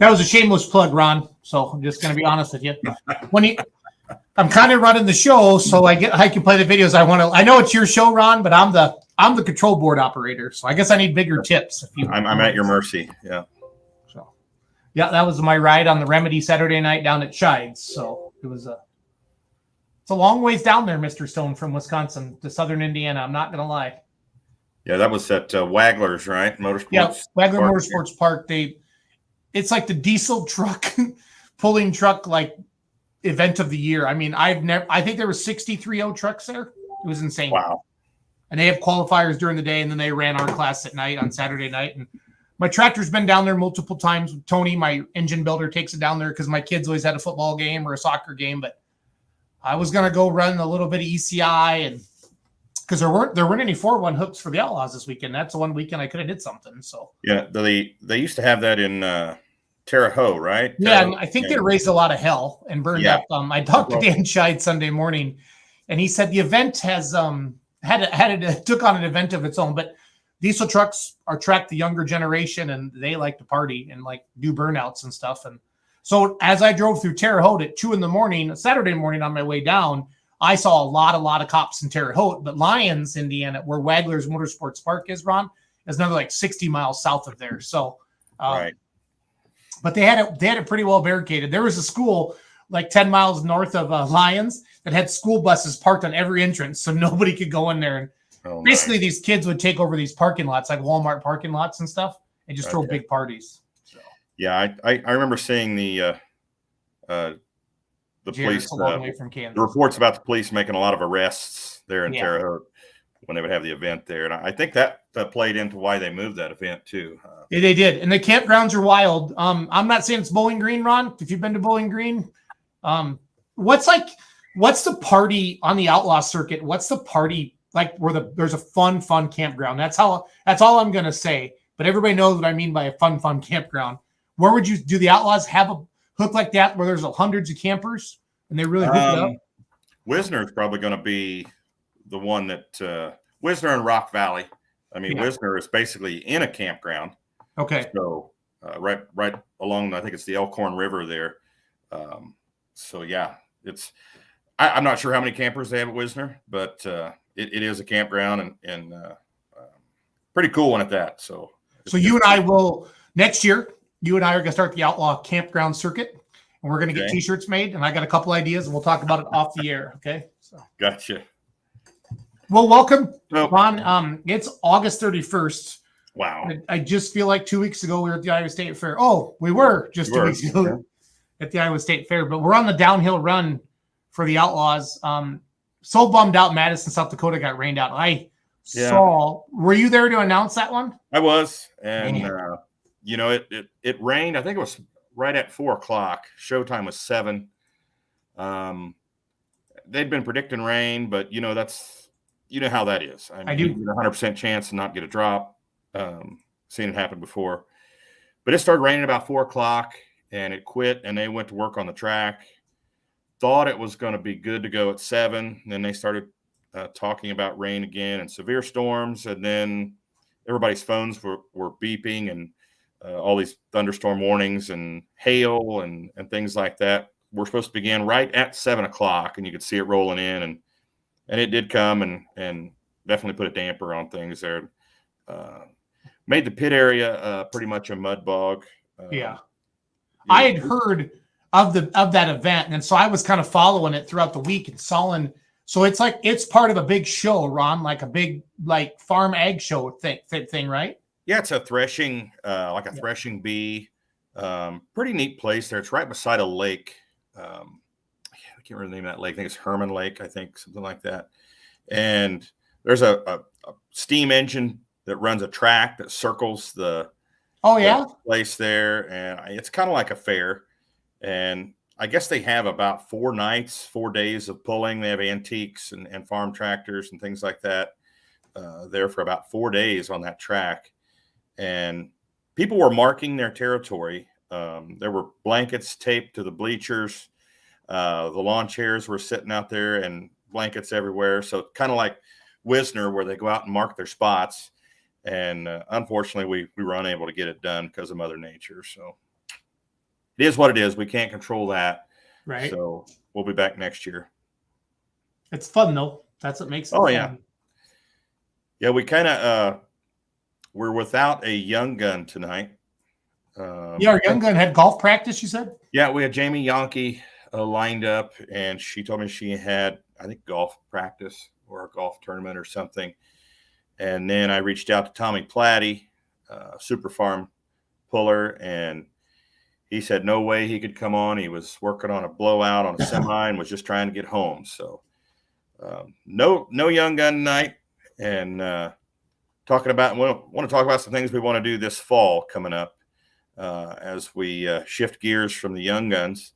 That was a shameless plug, Ron. So I'm just going to be honest with you. I'm kind of running the show, so I can play the videos I want to. I know it's your show, Ron, but I'm the control board operator, so I guess I need bigger tips. I'm at your mercy. Yeah. So, yeah, that was my ride on the Remedy Saturday night down at Shides. So it's a long ways down there, Mr. Stone, from Wisconsin to Southern Indiana. I'm not going to lie. Yeah, that was at Wagler's, right? Motorsports. Yeah, Wagler Motorsports Park. It's like the diesel truck pulling truck like event of the year. I mean, I think there were 63 trucks there. It was insane. Wow. And they have qualifiers during the day, and then they ran our class at night on Saturday night. And my tractor's been down there multiple times. Tony, my engine builder, takes it down there because my kids always had a football game or a soccer game. But I was gonna go run a little bit of ECI, and because there weren't any 4-1 hooks for the Outlaws this weekend. That's the one weekend I could have did something. So yeah, they used to have that in Terre Haute, right? Yeah, and I think they raised a lot of hell and burned up. I talked to Dan Scheid Sunday morning, and he said the event has took on an event of its own. But diesel trucks attract the younger generation, and they like to party and like do burnouts and stuff. And so as I drove through Terre Haute at 2 a.m, Saturday morning on my way down, I saw a lot of cops in Terre Haute. But Lyons, Indiana, where Wagler's Motorsports Park is, Ron, is another like 60 miles south of there. So right. But they had it pretty well barricaded. There was a school like 10 miles north of Lyons that had school buses parked on every entrance, so nobody could go in there. And basically, these kids would take over these parking lots, like Walmart parking lots and stuff, and just throw big parties. So. Yeah, I remember seeing the police. Away from Kansas. The reports about the police making a lot of arrests there in Terre Haute when they would have the event there, and I think that played into why they moved that event too. Yeah, they did, and the campgrounds are wild. I'm not saying it's Bowling Green, Ron. If you've been to Bowling Green, what's the party on the outlaw circuit? What's the party like where there's a fun campground? That's all I'm gonna say. But everybody knows what I mean by a fun campground. Where would you do the Outlaws have a hook like that where there's hundreds of campers and they really hook it up? Wisner is probably going to be the one that Wisner and Rock Valley. I mean, Wisner is basically in a campground. Okay. So right along, I think it's the Elkhorn River there. So yeah, I'm not sure how many campers they have at Wisner, but it is a campground and pretty cool one at that. So you and I will next year. You and I are going to start the Outlaw Campground Circuit, and we're going to get T-shirts made. And I got a couple ideas, and we'll talk about it off the air. Okay. So gotcha. Well, welcome, Ron. It's August 31st. Wow. I just feel like 2 weeks ago we were at the Iowa State Fair. Oh, we were just 2 weeks ago at the Iowa State Fair, but we're on the downhill run for the Outlaws. So bummed out Madison, South Dakota got rained out. Were you there to announce that one? I was. And, it rained. I think it was right at 4:00. Showtime was 7. They'd been predicting rain, but that's how that is. I do. 100% chance to not get a drop. Seen it happen before, but it started raining about 4:00 and it quit, and they went to work on the track. Thought it was going to be good to go at 7. And then they started talking about rain again and severe storms. And then everybody's phones were beeping and all these thunderstorm warnings and hail and things like that. We're supposed to begin right at 7:00, and you could see it rolling in, and it did come and definitely put a damper on things there. Made the pit area pretty much a mud bog. I had heard of that event, and so I was kind of following it throughout the week and Solon. So it's part of a big show, Ron, like a big farm ag show thing, right? Yeah, it's a threshing, threshing bee. Pretty neat place there. It's right beside a lake. I can't remember the name of that lake. I think it's Herman Lake, something like that. And there's a steam engine that runs a track that circles the place there. And it's kind of like a fair. And I guess they have about 4 nights, 4 days of pulling. They have antiques and farm tractors and things like that there for about 4 days on that track. And people were marking their territory. There were blankets taped to the bleachers. The lawn chairs were sitting out there and blankets everywhere. So kind of like Wisner, where they go out and mark their spots. And unfortunately, we were unable to get it done because of Mother Nature. So it is what it is. We can't control that. Right. So we'll be back next year. It's fun though. That's what makes it Oh fun. yeah. Yeah, we kind of we're without a young gun tonight. Yeah, our young gun had golf practice, you said? Yeah, we had Jamie Yonke lined up, and she told me she had, I think, golf practice or a golf tournament or something. And then I reached out to Tommy Platty, Super Farm puller, and he said no way he could come on. He was working on a blowout on a semi and was just trying to get home. So no young gun tonight. And we want to talk about some things we want to do this fall coming up as we shift gears from the young guns.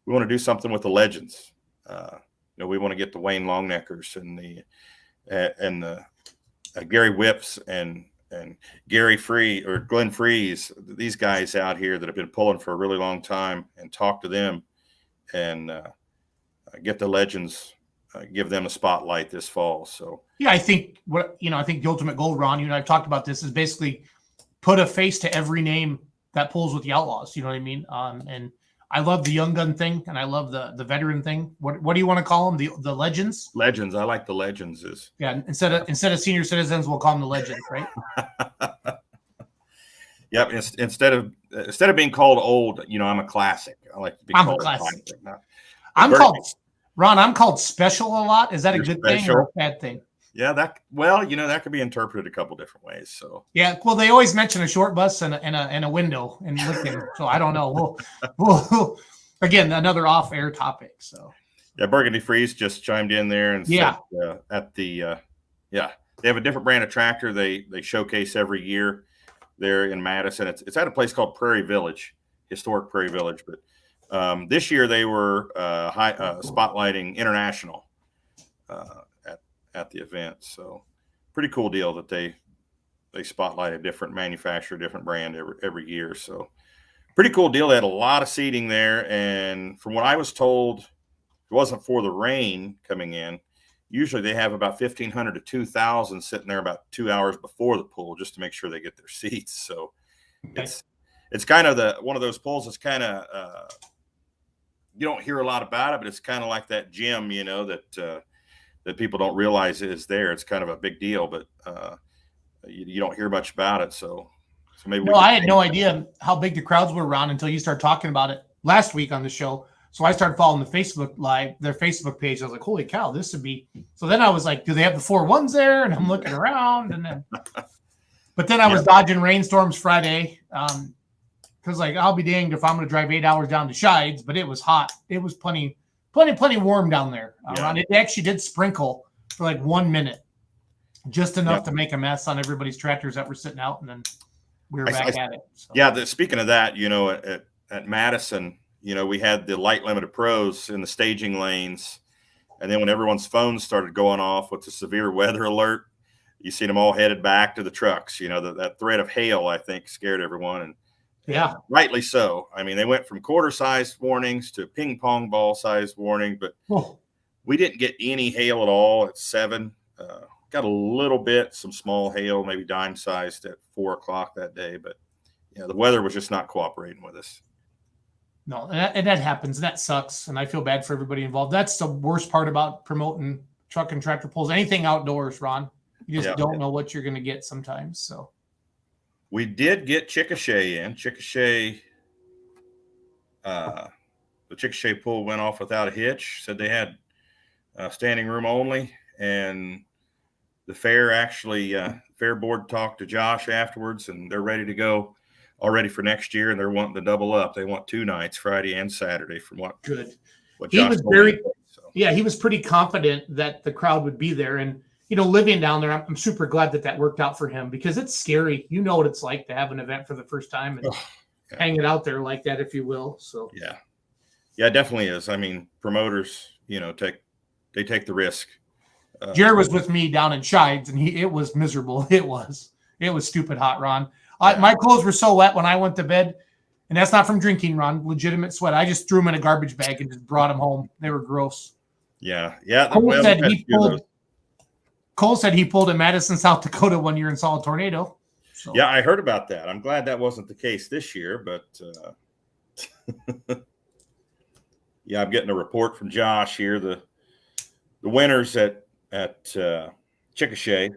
We want to do something with the legends. We want to get the Wayne Longneckers and the Gary Whips and Gary Free or Glenn Freeze, these guys out here that have been pulling for a really long time, and talk to them and get the legends, give them a spotlight this fall. So yeah, I think the ultimate goal, Ron, you and I've talked about this, is basically put a face to every name that pulls with the Outlaws. You know what I mean? And I love the young gun thing, and I love the veteran thing. What do you want to call them? The legends? Legends. I like the legends. Instead of senior citizens, we'll call them the legends, right? Yep. Instead of being called old, I'm a classic. I like to be called a classic. I'm called special a lot. Is that a good thing or a bad thing? Yeah, that could be interpreted a couple different ways. So yeah, well, they always mention a short bus and a window and looking. So I don't know. We'll again, another off-air topic. So yeah, Burgundy Freeze just chimed in there and said they have a different brand of tractor they showcase every year there in Madison. It's at a place called Prairie Village, historic Prairie Village, but this year they were spotlighting International at the event. So pretty cool deal that they spotlight a different manufacturer, different brand every year. So pretty cool deal. They had a lot of seating there, and from what I was told, if it wasn't for the rain coming in, usually they have about 1,500 to 2,000 sitting there about 2 hours before the pool just to make sure they get their seats. So it's kind of one of those pools that's kind of you don't hear a lot about it, but it's kind of like that gym, that people don't realize is there. It's kind of a big deal, but you don't heir much about it. So maybe. No, I had no idea how big the crowds were around until you started talking about it last week on the show. So I started following their Facebook page. I was like, holy cow, this would be. So then I was like, do they have the 4-1s there? And I'm looking around, but then I was dodging rainstorms Friday. Because I'll be danged if I'm going to drive 8 hours down to Shides, but it was hot. It was plenty warm down there. It actually did sprinkle for 1 minute, just enough to make a mess on everybody's tractors that were sitting out, and then we were back at it. So. Yeah, speaking of that, at Madison, we had the light limited pros in the staging lanes, and then when everyone's phones started going off with the severe weather alert, you see them all headed back to the trucks. That threat of hail, I think, scared everyone, and rightly so. I mean, they went from quarter-sized warnings to ping pong ball-sized warning, but we didn't get any hail at all at 7. Got a little bit, some small hail, maybe dime-sized at 4 o'clock that day, but the weather was just not cooperating with us. No, and that happens, and that sucks, and I feel bad for everybody involved. That's the worst part about promoting truck and tractor pulls. Anything outdoors, Ron, you just don't know what you're going to get sometimes. So we did get Chickasha in. The Chickasha pool went off without a hitch. Said they had standing room only, and the fair board talked to Josh afterwards, and they're ready to go already for next year, and they're wanting to double up. They want 2 nights, Friday and Saturday, from what Josh told me. He was pretty confident that the crowd would be there, and living down there, I'm super glad that worked out for him, because it's scary. You know what it's like to have an event for the first time and hang it out there like that, if you will. So yeah, it definitely is. I mean, promoters, they take the risk. Jared was with me down in Shides, and it was miserable. It was stupid hot, Ron. My clothes were so wet when I went to bed, and that's not from drinking, Ron. Legitimate sweat. I just threw them in a garbage bag and just brought them home. They were gross. Yeah. Cole said he pulled at Madison, South Dakota one year and saw a tornado. So. Yeah, I heard about that. I'm glad that wasn't the case this year, but Yeah, I'm getting a report from Josh here. The winners at Chickasha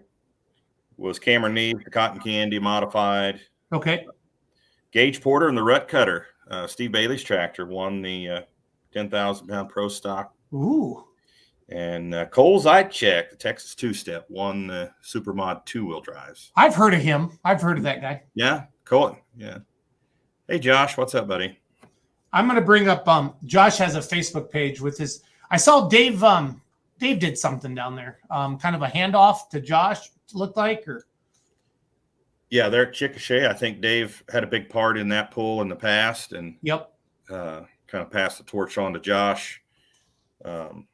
was Cameron Neve, the Cotton Candy Modified. Okay. Gage Porter and the Rut Cutter. Steve Bailey's tractor won the 10,000-pound pro stock. Ooh. And Cole Zaitchek, the Texas two-step, won the Supermod two-wheel drives. I've heard of him. I've heard of that guy. Yeah, Cole. Yeah. Hey, Josh, what's up, buddy? I'm going to bring up. Josh has a Facebook page with his. I saw Dave. Dave did something down there. Kind of a handoff to Josh. Looked like, or. Yeah, they're at Chickasha. I think Dave had a big part in that pull in the past, and yep, kind of passed the torch on to Josh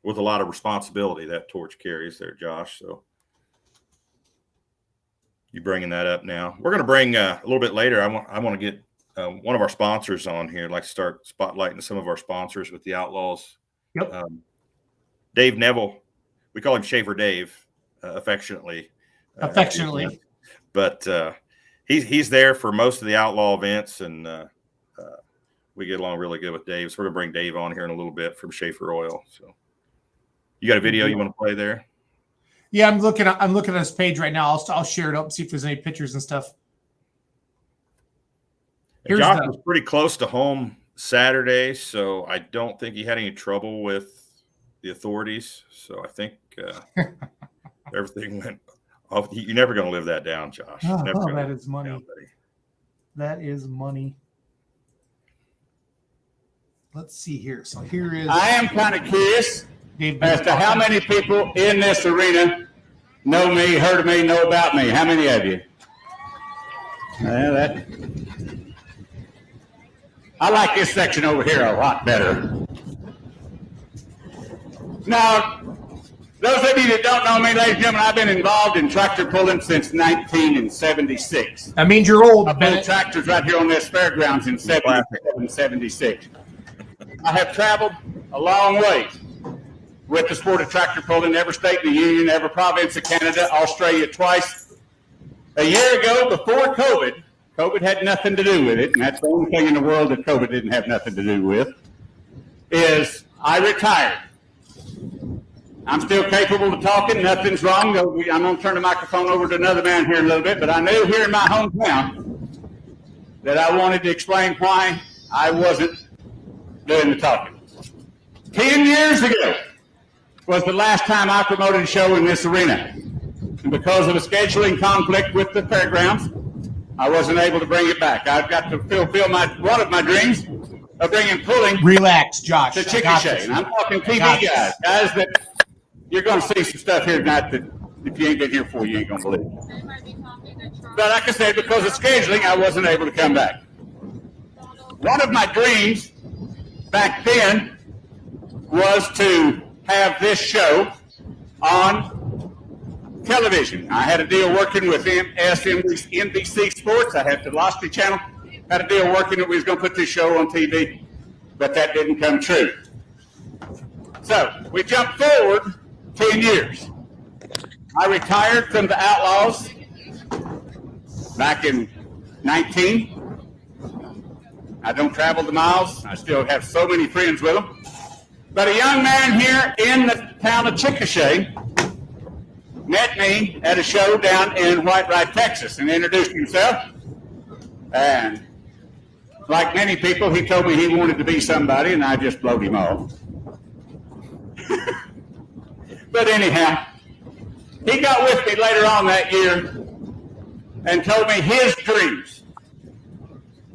with a lot of responsibility that torch carries there, Josh. So you bringing that up now? We're going to bring a little bit later. I want to get one of our sponsors on here. I'd like to start spotlighting some of our sponsors with the Outlaws. Yep. Dave Neville, we call him Schaefer Dave, affectionately. But he's there for most of the Outlaw events, and we get along really good with Dave. So we're gonna bring Dave on here in a little bit from Schaefer Oil. So you got a video you want to play there? Yeah, I'm looking at his page right now. I'll share it up and see if there's any pictures and stuff. Josh was pretty close to home Saturday, so I don't think he had any trouble with the authorities. So I think everything went off. You're never going to live that down, Josh. That is money. Down, that is money. Let's see here. So here is. I am kind of curious as to how many people in this arena know me, heard of me, know about me. How many of you? I like this section over here a lot better. Now, those of you that don't know me, ladies and gentlemen, I've been involved in tractor pulling since 1976. That means you're old. I pulled tractors right here on this fairgrounds in 77, 76. I have traveled a long way with the sport of tractor pulling, every state in the Union, every province of Canada, Australia twice. A year ago, before COVID had nothing to do with it, and that's the only thing in the world that COVID didn't have nothing to do with, is I retired. I'm still capable of talking. Nothing's wrong. I'm going to turn the microphone over to another man here in a little bit, but I knew here in my hometown that I wanted to explain why I wasn't doing the talking. 10 years ago was the last time I promoted a show in this arena. And because of a scheduling conflict with the fairgrounds, I wasn't able to bring it back. I've got to fulfill one of my dreams of bringing pulling. Relax, Josh. To Chickasha. And I'm talking TV guys that you're going to see some stuff here tonight that if you ain't been here before, you ain't going to believe. But like I said, because of scheduling, I wasn't able to come back. One of my dreams back then was to have this show on television. I had a deal working with NBC Sports. I had the Velocity Channel. Had a deal working that we was going to put this show on TV, but that didn't come true. So we jumped forward 10 years. I retired from the Outlaws back in 19. I don't travel the miles. I still have so many friends with them. But a young man here in the town of Chickasha met me at a show down in White Ride, Texas, and introduced himself. And like many people, he told me he wanted to be somebody, and I just blowed him off. But anyhow, he got with me later on that year and told me his dreams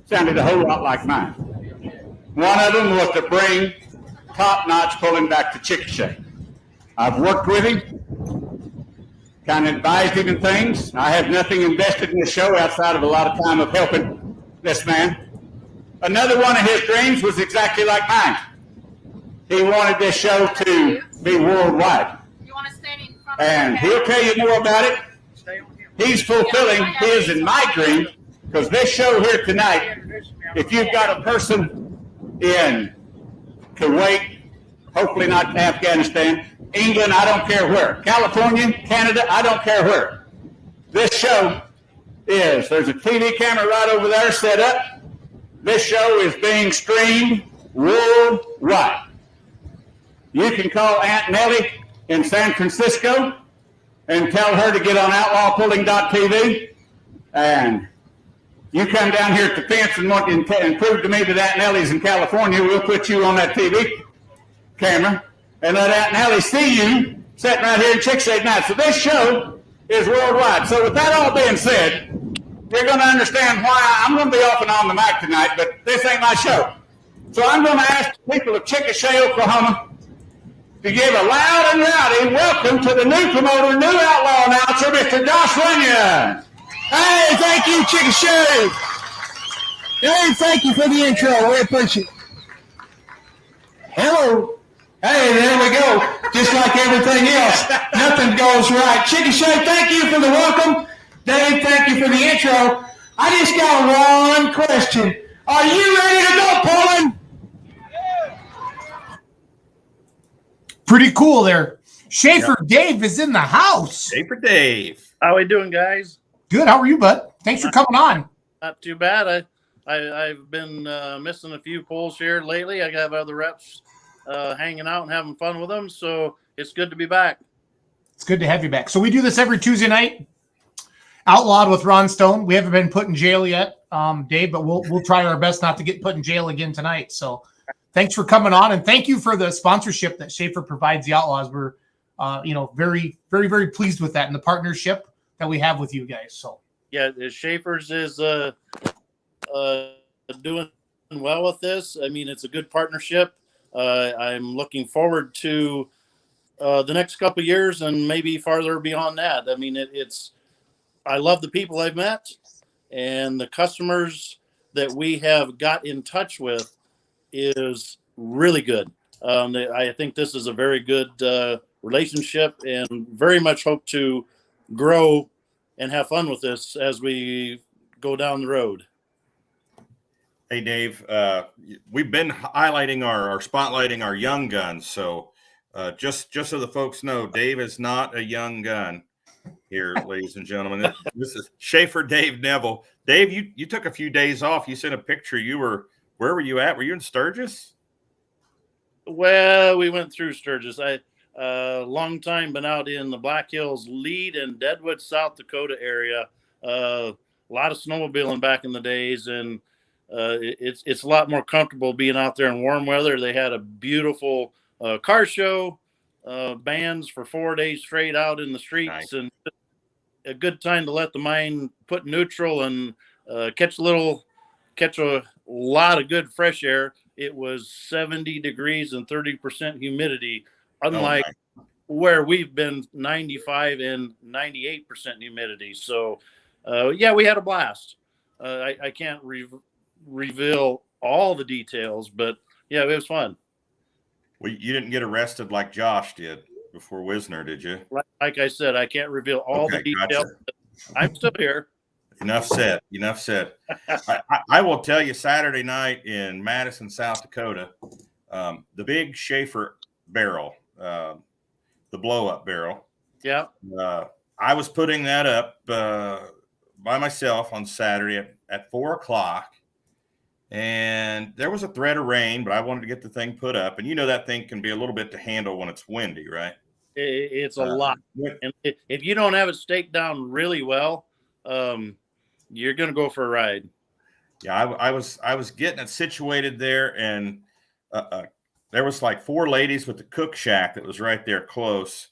sounded a whole lot like mine. One of them was to bring top-notch pulling back to Chickasha. I've worked with him, kind of advised him in things. I have nothing invested in the show outside of a lot of time of helping this man. Another one of his dreams was exactly like mine. He wanted this show to be worldwide. And he'll tell you more about it. He's fulfilling his and my dream, because this show here tonight, if you've got a person in Kuwait, hopefully not Afghanistan, England, I don't care where, California, Canada, I don't care where. This show there's a TV camera right over there set up, this show is being streamed worldwide. You can call Aunt Nellie in San Francisco and tell her to get on outlawpulling.tv, and you come down here at the fence and prove to me that Aunt Nellie's in California, we'll put you on that TV camera and let Aunt Nellie see you sitting right here in Chickasha night. So this show is worldwide. So with that all being said, you're going to understand why I'm going to be off and on the mic tonight, but this ain't my show. So I'm going to ask the people of Chickasha, Oklahoma, to give a loud and rowdy welcome to the new promoter, new outlaw announcer, Mr. Josh Runyon. Hey, thank you, Chickasha. Hey, thank you for the intro. We appreciate it. Hello. Hey, there we go. Just like everything else, nothing goes right. Chickasha, thank you for the welcome. Dave, thank you for the intro. I just got one question. Are you ready to go, Poland? Pretty cool there. Schaefer Dave is in the house. Schaefer Dave. How we doing, guys? Good. How are you, bud? Thanks for coming on. Not too bad. I've been missing a few polls here lately. I got other reps hanging out and having fun with them, so it's good to be back. It's good to have you back. So we do this every Tuesday night. Outlawed with Ron Stone. We haven't been put in jail yet, Dave, but we'll try our best not to get put in jail again tonight. So thanks for coming on, and thank you for the sponsorship that Schaefer provides the Outlaws. We're very, very, very pleased with that and the partnership that we have with you guys. So yeah, Schaefer's is doing well with this. I mean, it's a good partnership. I'm looking forward to the next couple of years and maybe farther beyond that. I mean, I love the people I've met and the customers that we have got in touch with is really good. I think this is a very good relationship and very much hope to grow and have fun with this as we go down the road. Hey, Dave, we've been highlighting our spotlighting our young guns. So just so the folks know, Dave is not a young gun here, ladies and gentlemen. This is Schaefer Dave Neville. Dave, you took a few days off. You sent a picture. Where were you at? Were you in Sturgis? Well, we went through Sturgis. Long time been out in the Black Hills, Lead and Deadwood, South Dakota area. A lot of snowmobiling back in the days, and it's a lot more comfortable being out there in warm weather. They had a beautiful car show, bands for 4 days straight out in the streets, nice. And a good time to let the mind put neutral and catch a lot of good fresh air. It was 70 degrees and 30% humidity, unlike where we've been 95 and 98% humidity. So, yeah, we had a blast. I can't reveal all the details, but yeah, it was fun. Well, you didn't get arrested like Josh did before Wisner, did you? Like I said, I can't reveal all the details. Gotcha. I'm still here. Enough said. Enough said. I will tell you, Saturday night in Madison, South Dakota, the big Schaefer barrel, the blow-up barrel. Yeah. I was putting that up by myself on Saturday at 4 o'clock, and there was a threat of rain, but I wanted to get the thing put up. And you know that thing can be a little bit to handle when it's windy, right? It's a lot. And if you don't have it staked down really well, you're going to go for a ride. Yeah, I was getting it situated there, and there was like 4 ladies with the cook shack that was right there close.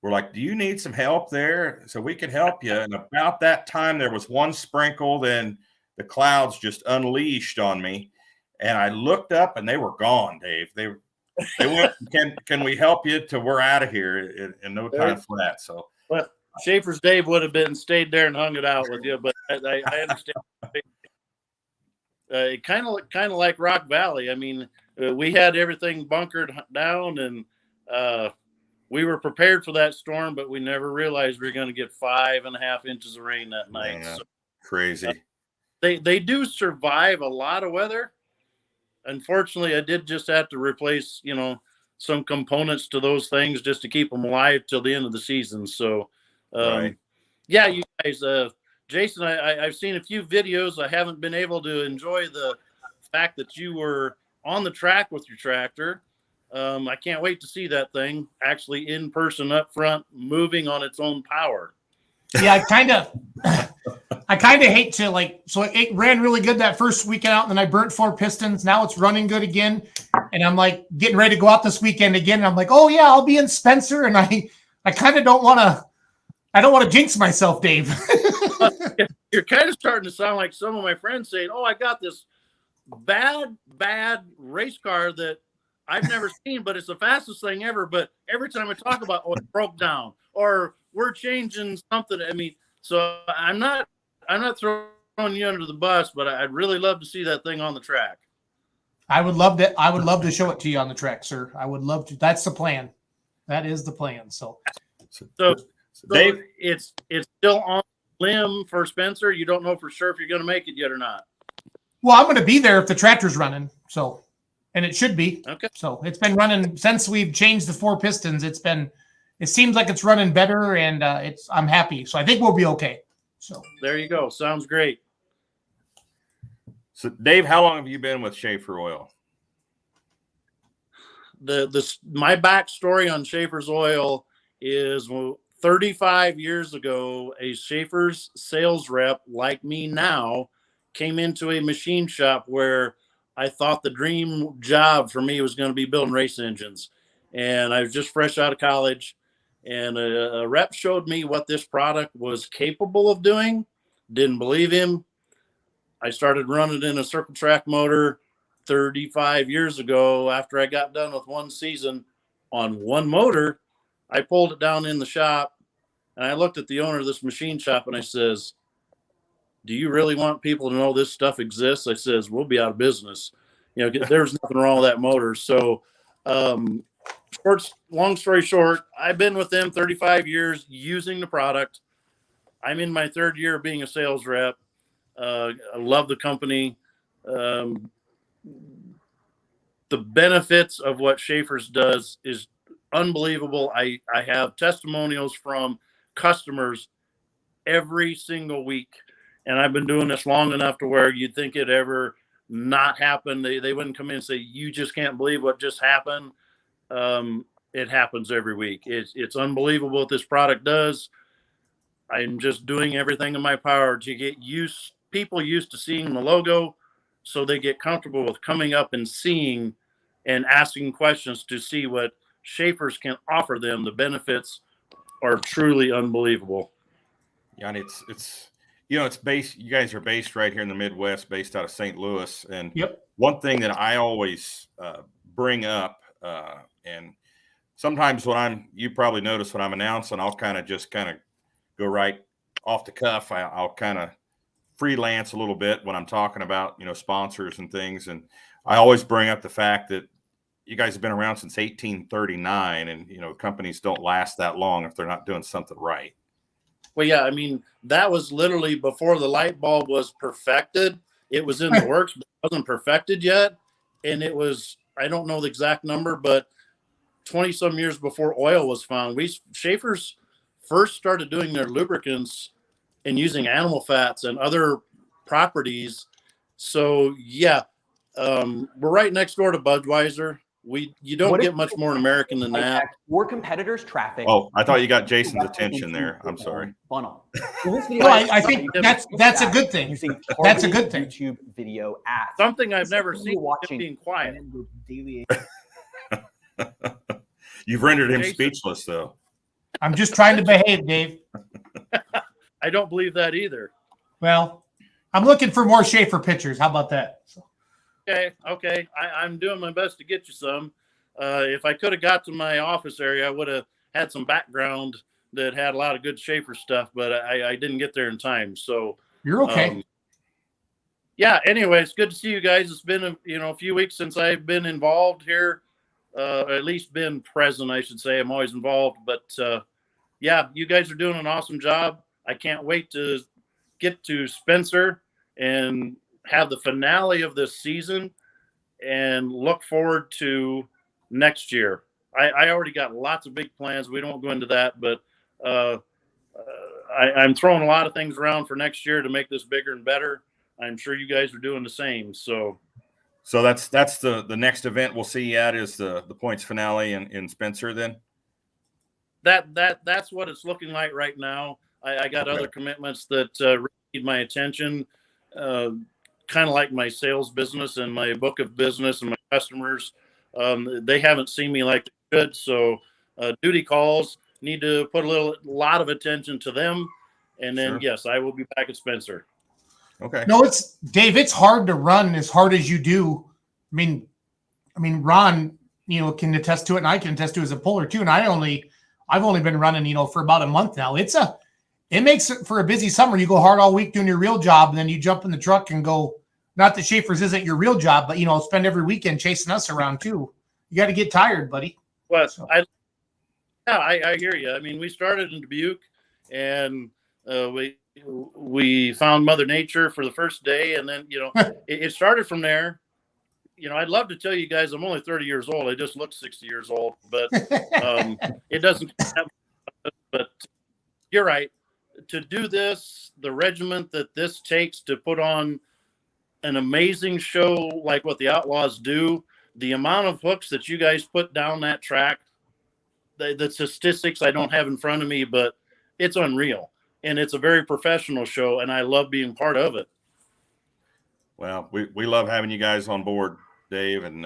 We're like, do you need some help there? So we could help you. And about that time, there was one sprinkle, then the clouds just unleashed on me. And I looked up, and they were gone, Dave. They went, can we help you to we're out of here in no time flat. So well, Schaefer's Dave would have stayed there and hung it out with you, but I understand. Kind of like Rock Valley. I mean, we had everything bunkered down, and we were prepared for that storm, but we never realized we were going to get 5.5 inches of rain that night. Yeah, so, crazy. They do survive a lot of weather. Unfortunately, I did just have to replace, some components to those things just to keep them alive till the end of the season. So, right. Yeah, you guys, Jason, I've seen a few videos. I haven't been able to enjoy the fact that you were on the track with your tractor. I can't wait to see that thing actually in person up front, moving on its own power. Yeah, I kind of hate to like. So it ran really good that first weekend out, and then I burnt 4 pistons. Now it's running good again, and I'm like getting ready to go out this weekend again. And I'm like, oh yeah, I'll be in Spencer, and I kind of don't want to. I don't want to jinx myself, Dave. You're kind of starting to sound like some of my friends saying, "Oh, I got this bad race car that I've never seen, but it's the fastest thing ever. But every time I talk about, oh, it broke down, or we're changing something." I mean, so I'm not throwing you under the bus, but I'd really love to see that thing on the track. I would love to show it to you on the track, sir. I would love to. That's the plan. That is the plan. So Dave, it's still on limb for Spencer. You don't know for sure if you're going to make it yet or not. Well, I'm going to be there if the tractor's running. So, and it should be. Okay. So it's been running since we've changed the 4 pistons. It seems like it's running better, and I'm happy. So I think we'll be okay. So there you go. Sounds great. So Dave, how long have you been with Schaefer Oil? My backstory on Schaefer's Oil is 35 years ago, a Schaefer's sales rep like me now came into a machine shop where I thought the dream job for me was going to be building race engines. And I was just fresh out of college, and a rep showed me what this product was capable of doing. Didn't believe him. I started running in a circle track motor 35 years ago. After I got done with one season on one motor, I pulled it down in the shop, and I looked at the owner of this machine shop, and I says, "Do you really want people to know this stuff exists?" I says, "We'll be out of business. You know, there's nothing wrong with that motor." So, long story short, I've been with them 35 years using the product. I'm in my 3rd year of being a sales rep. I love the company. The benefits of what Schaefer's does is unbelievable. I have testimonials from customers every single week, and I've been doing this long enough to where you'd think it ever not happen. They wouldn't come in and say, "You just can't believe what just happened." It happens every week. It's unbelievable what this product does. I'm just doing everything in my power to get people used to seeing the logo, so they get comfortable with coming up and seeing and asking questions to see what Schaefer's can offer them. The benefits are truly unbelievable. Yeah, and it's it's based. You guys are based right here in the Midwest, based out of St. Louis. And one thing that I always bring up, and sometimes you probably notice when I'm announcing, I'll kind of go right off the cuff. I'll kind of freelance a little bit when I'm talking about sponsors and things, and I always bring up the fact that you guys have been around since 1839, and companies don't last that long if they're not doing something right. Well, yeah, I mean, that was literally before the light bulb was perfected. It was in the works, but it wasn't perfected yet. And it was, I don't know the exact number, but 20 some years before oil was found. Schaefer's first started doing their lubricants and using animal fats and other properties. So yeah, we're right next door to Budweiser. You don't get much more American than that. Or competitors' traffic. Oh, I thought you got Jason's attention there. I'm sorry. Funnel. I think that's a good thing. That's a good thing. YouTube video ads. Something I've never seen. Being quiet. You've rendered him speechless, though. I'm just trying to behave, Dave. I don't believe that either. Well, I'm looking for more Schaefer pictures. How about that? Okay. I'm doing my best to get you some. If I could have got to my office area, I would have had some background that had a lot of good Schaefer stuff, but I didn't get there in time. So you're okay. Yeah. Anyway, it's good to see you guys. It's been a few weeks since I've been involved here, at least been present, I should say. I'm always involved, but yeah, you guys are doing an awesome job. I can't wait to get to Spencer and have the finale of this season and look forward to next year. I already got lots of big plans. We don't go into that, but I'm throwing a lot of things around for next year to make this bigger and better. I'm sure you guys are doing the same. So So that's the next event we'll see you at is the points finale in Spencer then? That's what it's looking like right now. I got other commitments that really need my attention, kind of like my sales business and my book of business and my customers. They haven't seen me like they should, so duty calls, need to put a lot of attention to them. And then, yes, I will be back at Spencer. Okay. No, it's Dave. It's hard to run as hard as you do. I mean, Ron, can attest to it, and I can attest to it as a puller too. And I've only been running, for about a month now. It makes it for a busy summer. You go hard all week doing your real job, and then you jump in the truck and go. Not that Schaefer's isn't your real job, but spend every weekend chasing us around too. You got to get tired, buddy. Well, so. I hear you. I mean, we started in Dubuque, and we found Mother Nature for the first day, and then it started from there. I'd love to tell you guys I'm only 30 years old. I just look 60 years old, but it doesn't happen. But you're right. To do this, the regiment that this takes to put on an amazing show like what the Outlaws do, the amount of hooks that you guys put down that track, the statistics I don't have in front of me, but it's unreal. And it's a very professional show, and I love being part of it. Well, we love having you guys on board, Dave, and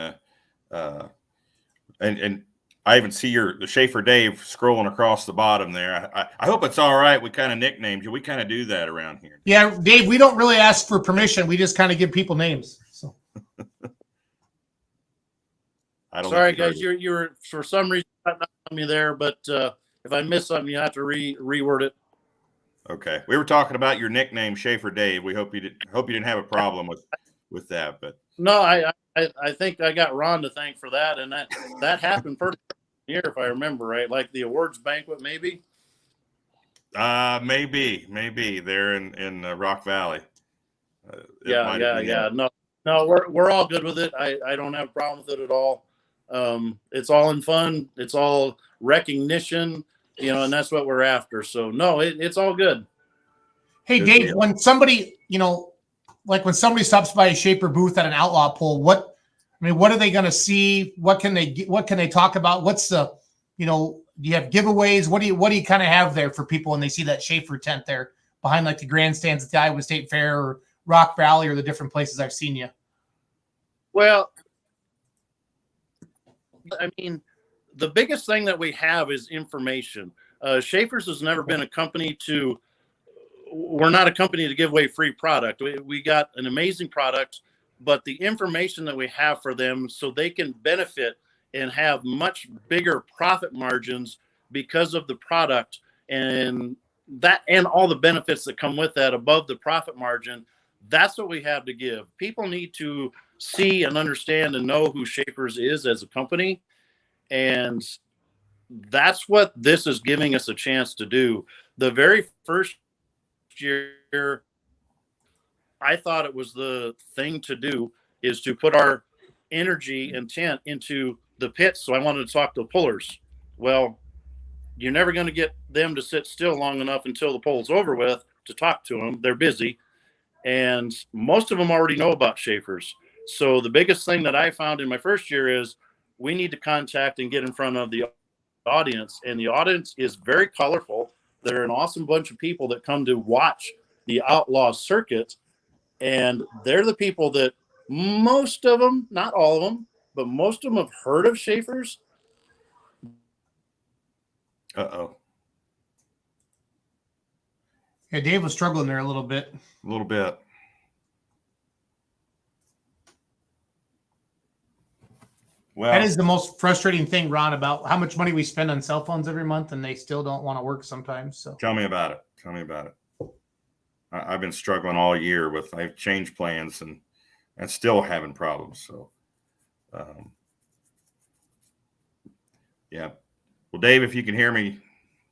I even see the Schaefer Dave scrolling across the bottom there. I hope it's all right. We kind of nicknamed you. We kind of do that around here. Yeah, Dave, we don't really ask for permission. We just kind of give people names. So. Sorry, guys. You were for some reason not on me there, but if I miss something, you have to reword it. Okay, we were talking about your nickname, Schaefer Dave. We hope you didn't have a problem with that, but no, I think I got Ron to thank for that, and that happened first year if I remember right, like the awards banquet, maybe. Maybe there in Rock Valley. Yeah. No, we're all good with it. I don't have a problem with it at all. It's all in fun. It's all recognition. And that's what we're after. So no, it's all good. Hey, Dave, when somebody, like when somebody stops by a Schaefer booth at an outlaw pull, what are they going to see? What can they talk about? What's the, do you have giveaways? What do you kind of have there for people when they see that Schaefer tent there behind like the grandstands at the Iowa State Fair or Rock Valley or the different places I've seen you? Well, I mean, the biggest thing that we have is information. Schaefer's has never been a company we're not a company to give away free product. We got an amazing product, but the information that we have for them so they can benefit and have much bigger profit margins because of the product and all the benefits that come with that above the profit margin. That's what we have to give. People need to see and understand and know who Schaefer's is as a company. And that's what this is giving us a chance to do. The very first year, I thought it was the thing to do is to put our energy and intent into the pits. So I wanted to talk to the pullers. Well, you're never going to get them to sit still long enough until the poll's over with to talk to them. They're busy. And most of them already know about Schaefer's. So the biggest thing that I found in my first year is we need to contact and get in front of the audience. And the audience is very colorful. They're an awesome bunch of people that come to watch the outlaw circuit. And they're the people that most of them, not all of them, but most of them have heard of Schaefer's. Uh-oh. Yeah, Dave was struggling there a little bit. A little bit. Well, that is the most frustrating thing, Ron, about how much money we spend on cell phones every month and they still don't want to work sometimes. So tell me about it. I've been struggling all year I've changed plans and still having problems. So, yeah. Well, Dave, if you can hear me,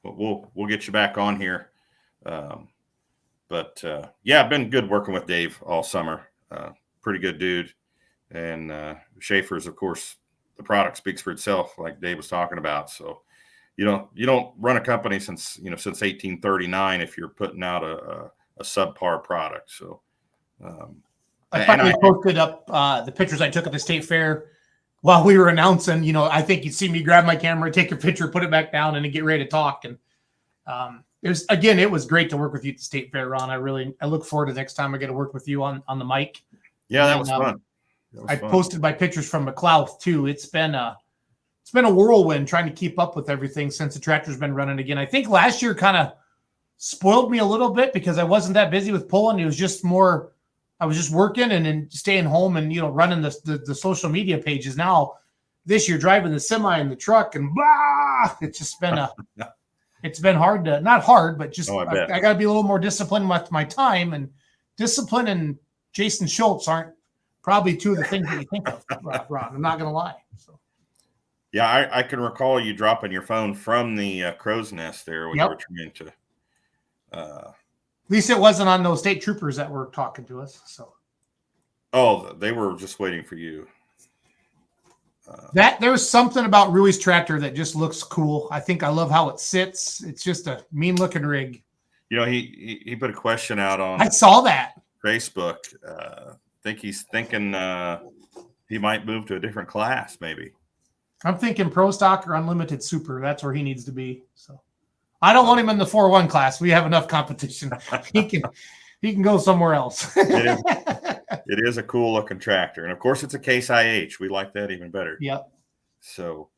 we'll get you back on here. But I've been good working with Dave all summer. Pretty good dude. And Schaefer's, of course, the product speaks for itself, like Dave was talking about. So you don't run a company since 1839 if you're putting out a subpar product. So I finally posted up the pictures I took at the state fair while we were announcing. You know, I think you'd see me grab my camera, take a picture, put it back down, and then get ready to talk. And it was great to work with you at the state fair, Ron. I look forward to the next time I get to work with you on the mic. Yeah, that was fun. I posted my pictures from McLeod too. It's been a whirlwind trying to keep up with everything since the tractor's been running again. I think last year kind of spoiled me a little bit because I wasn't that busy with pulling. It was just more, I was just working and then staying home and, you know, running the social media pages. Now this year, driving the semi and the truck and blah, it's just been it's been hard to, not hard, but just, I got to be a little more disciplined with my time, and discipline and Jason Schultz aren't probably two of the things that you think of, Ron. I'm not going to lie. So. Yeah, I can recall you dropping your phone from the crow's nest there when you were trying to. At least it wasn't on those state troopers that were talking to us. So. Oh, they were just waiting for you. There was something about Rui's tractor that just looks cool. I think I love how it sits. It's just a mean looking rig. You know, he put a question out on. I saw that Facebook. Think he's thinking he might move to a different class, maybe. I'm thinking pro stock or unlimited super. That's where he needs to be. So I don't want him in the 4-1 class. We have enough competition. He can go somewhere else. It is a cool looking tractor. And of course it's a Case IH. We like that even better. Yep. So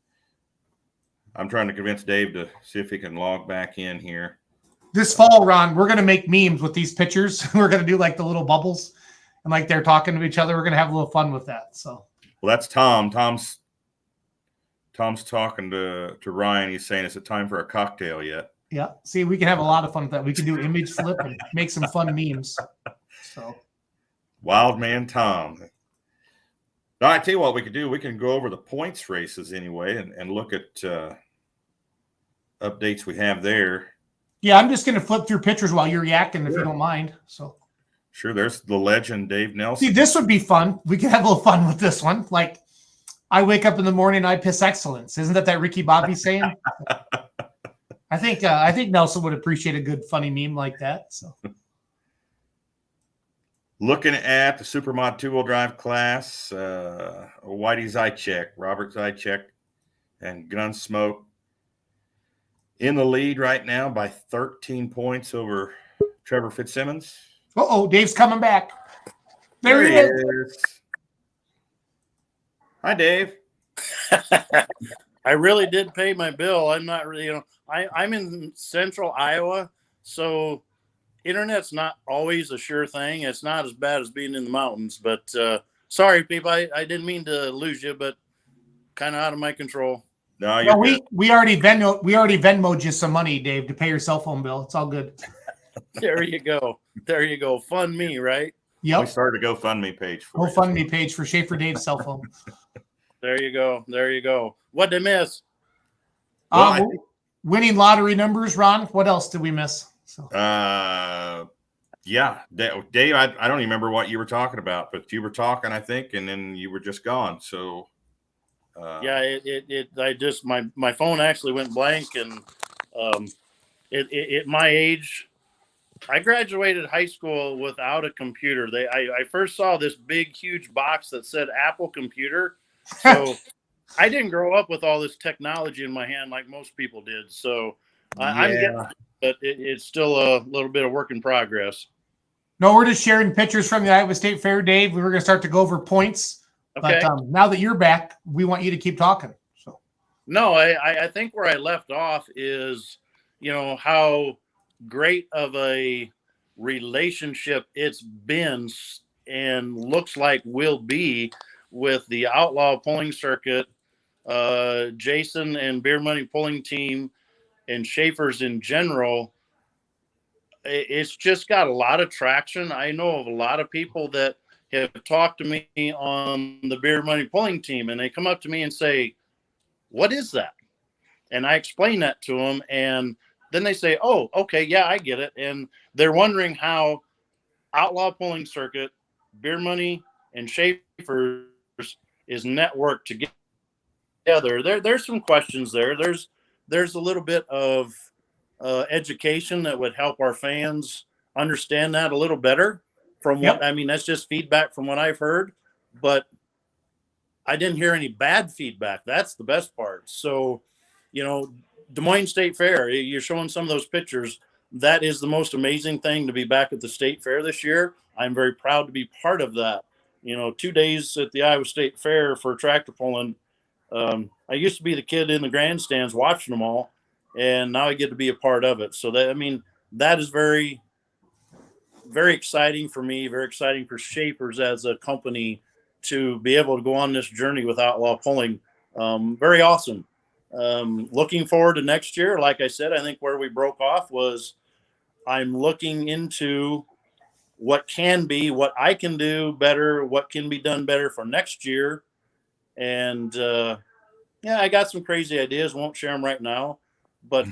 I'm trying to convince Dave to see if he can log back in here. This fall, Ron, we're going to make memes with these pictures. We're going to do like the little bubbles and like they're talking to each other. We're going to have a little fun with that. So, well, that's Tom. Tom's talking to Ryan. He's saying, is it time for a cocktail yet? Yeah. See, we can have a lot of fun with that. We can do image flip and make some fun memes. So, Wild Man Tom. Now, I tell you what we could do. We can go over the points races anyway and look at updates we have there. Yeah, I'm just going to flip through pictures while you're yakking, if you don't mind. So, sure. There's the legend, Dave Nelson. See, this would be fun. We could have a little fun with this one. Like, I wake up in the morning, I piss excellence. Isn't that Ricky Bobby saying? I think Nelson would appreciate a good funny meme like that. So, looking at the Supermod 2-wheel drive class, Whitey Zychek, Robert Zychek, and Gunsmoke in the lead right now by 13 points over Trevor Fitzsimmons. Dave's coming back. There he is. Hi, Dave. I really did pay my bill. I'm not really, I'm in central Iowa, so internet's not always a sure thing. It's not as bad as being in the mountains, but sorry, people. I didn't mean to lose you, but kind of out of my control. No, we already Venmo'd you some money, Dave, to pay your cell phone bill. It's all good. There you go. Fund me, right? Yep. We started a GoFundMe page for GoFundMe page for Schaefer Dave's cell phone. There you go. What did I miss? Winning lottery numbers, Ron. What else did we miss? So. Yeah, Dave. I don't even remember what you were talking about, but you were talking, I think, and then you were just gone. So. Yeah, my phone actually went blank, and at my age, I graduated high school without a computer. I first saw this big, huge box that said Apple computer. So I didn't grow up with all this technology in my hand like most people did. So I'm getting, but it's still a little bit of work in progress. No, we're just sharing pictures from the Iowa State Fair, Dave. We were going to start to go over points. Okay. But now that you're back, we want you to keep talking. So, no, I think where I left off is, how great of a relationship it's been and looks like will be with the Outlaw pulling circuit, Jason and Beer Money pulling team, and Schaefer's in general. It's just got a lot of traction. I know of a lot of people that have talked to me on the Beer Money pulling team, and they come up to me and say, what is that? And I explain that to them, and then they say, oh, okay, yeah, I get it. And they're wondering how Outlaw pulling circuit, Beer Money, and Schaefer's is networked together. There's some questions there. There's a little bit of education that would help our fans understand that a little better. from what I mean, that's just feedback from what I've heard, but I didn't hear any bad feedback. That's the best part. So, you know, Des Moines State Fair, you're showing some of those pictures. That is the most amazing thing to be back at the State Fair this year. I'm very proud to be part of that. You know, 2 days at the Iowa State Fair for tractor pulling. I used to be the kid in the grandstands watching them all, and now I get to be a part of it. So that, I mean, that is very, very exciting for me, very exciting for Shapers as a company to be able to go on this journey with Outlaw Pulling. Very awesome. Looking forward to next year. Like I said, I think where we broke off was I'm looking into what can be, what I can do better, what can be done better for next year. And yeah, I got some crazy ideas. Won't share them right now, but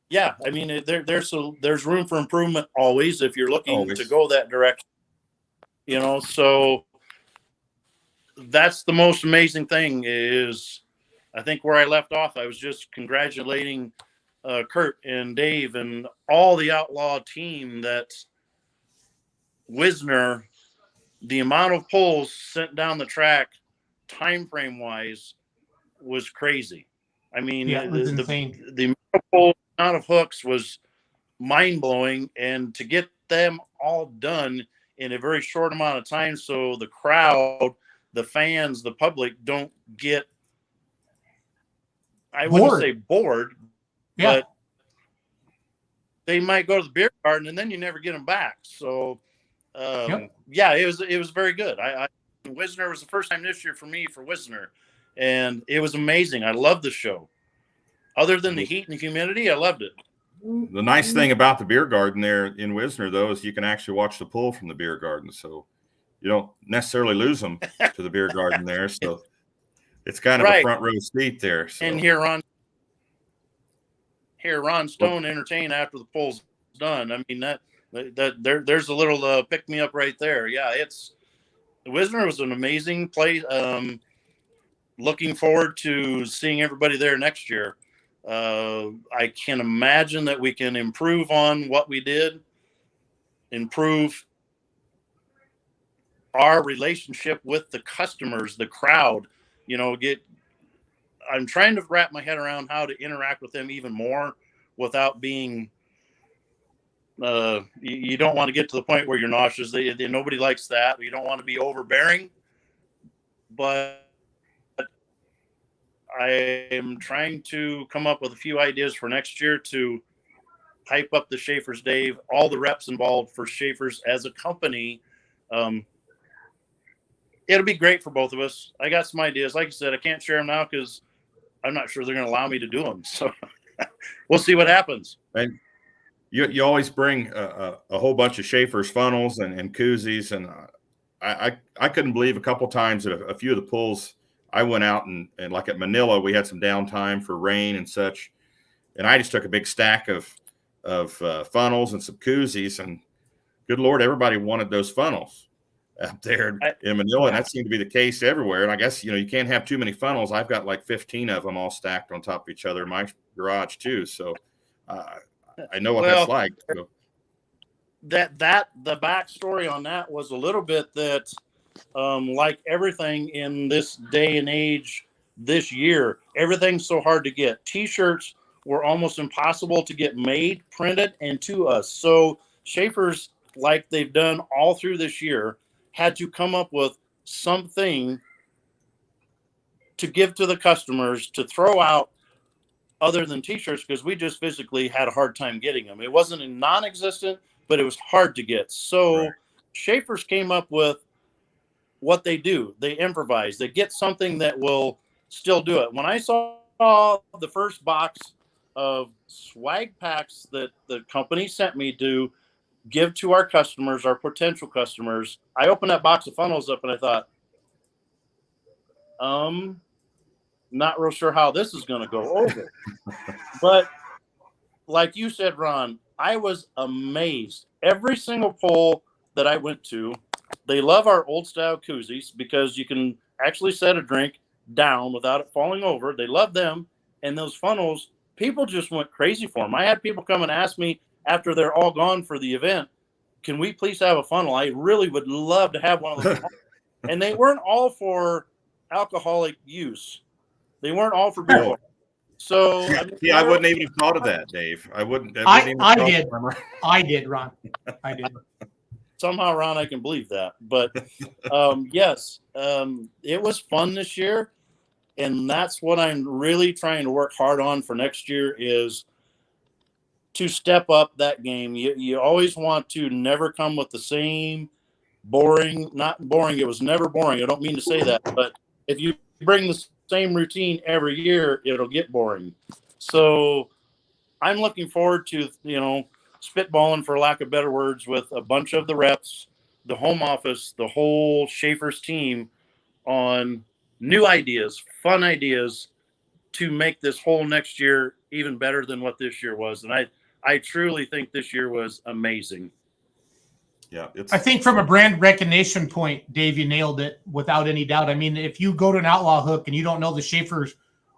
yeah, I mean, there's room for improvement always if you're looking to go that direction. You know, so that's the most amazing thing is I think where I left off, I was just congratulating Kurt and Dave and all the Outlaw team that Wisner, the amount of pulls sent down the track time frame wise was crazy. I mean, it was insane. The amount of hooks was mind blowing, and to get them all done in a very short amount of time, so the crowd, the fans, the public don't get, I wouldn't say bored, but they might go to the beer garden and then you never get them back. So yeah, it was very good. Wisner was the first time this year for me for Wisner, and it was amazing. I loved the show. Other than the heat and humidity, I loved it. The nice thing about the beer garden there in Wisner, though, is you can actually watch the pull from the beer garden. So you don't necessarily lose them to the beer garden there. So it's kind of a front row seat there. So. And hear Ron Stone entertain after the pull's done. I mean, there's a little pick me up right there. Yeah, Wisner was an amazing place. Looking forward to seeing everybody there next year. I can imagine that we can improve on what we did, improve our relationship with the customers, the crowd, you know, I'm trying to wrap my head around how to interact with them even more without being, you don't want to get to the point where you're nauseous. Nobody likes that. You don't want to be overbearing, but I am trying to come up with a few ideas for next year to hype up the Schaefer's Dave, all the reps involved for Schaefer's as a company. It'll be great for both of us. I got some ideas. Like I said, I can't share them now because I'm not sure they're going to allow me to do them. So we'll see what happens. And you always bring a whole bunch of Schaefer's funnels and koozies. And I couldn't believe a couple times that a few of the pulls I went out and like at Manila, we had some downtime for rain and such. And I just took a big stack of funnels and some koozies, and good Lord, everybody wanted those funnels out there in Manila. And that seemed to be the case everywhere. And I guess, you know, you can't have too many funnels. I've got like 15 of them all stacked on top of each other in my garage too. So I know what that's like. So. The backstory on that was a little bit that, like everything in this day and age, this year, everything's so hard to get. T-shirts were almost impossible to get made, printed, and to us. So Schaefer's, like they've done all through this year, had to come up with something to give to the customers to throw out other than T-shirts, because we just physically had a hard time getting them. It wasn't non-existent, but it was hard to get. So Schaefer's came up with what they do. They improvise. They get something that will still do it. When I saw the first box of swag packs that the company sent me to give to our customers, our potential customers, I opened that box of funnels up and I thought, not real sure how this is going to go over. But like you said, Ron, I was amazed. Every single poll that I went to, they love our old style koozies because you can actually set a drink down without it falling over. They love them. And those funnels, people just went crazy for them. I had people come and ask me after they're all gone for the event, can we please have a funnel? I really would love to have one of those. And they weren't all for alcoholic use. They weren't all for beer. Oh. So I wouldn't even have thought of that, Dave. I wouldn't. I did. I did, Ron. I did. Somehow, Ron, I can believe that. But yes, it was fun this year. And that's what I'm really trying to work hard on for next year is to step up that game. You always want to never come with the same boring, not boring. It was never boring. I don't mean to say that, but if you bring the same routine every year, it'll get boring. So I'm looking forward to, spitballing, for lack of better words, with a bunch of the reps, the home office, the whole Schaefer's team on new ideas, fun ideas to make this whole next year even better than what this year was. And I truly think this year was amazing. Yeah, I think from a brand recognition point, Dave, you nailed it without any doubt. I mean, if you go to an Outlaw Hook and you don't know the Schaefer's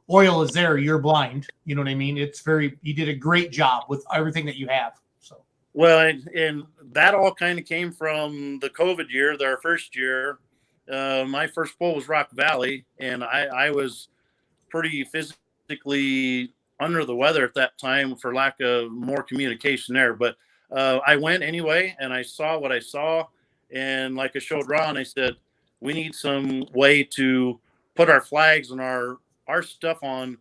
oil is there, you're blind. You know what I mean? You did a great job with everything that you have. So well, and that all kind of came from the COVID year, our first year. My first pull was Rock Valley, and I was pretty physically under the weather at that time for lack of more communication there. But I went anyway, and I saw what I saw. And like I showed Ron, I said, we need some way to put our flags and our stuff on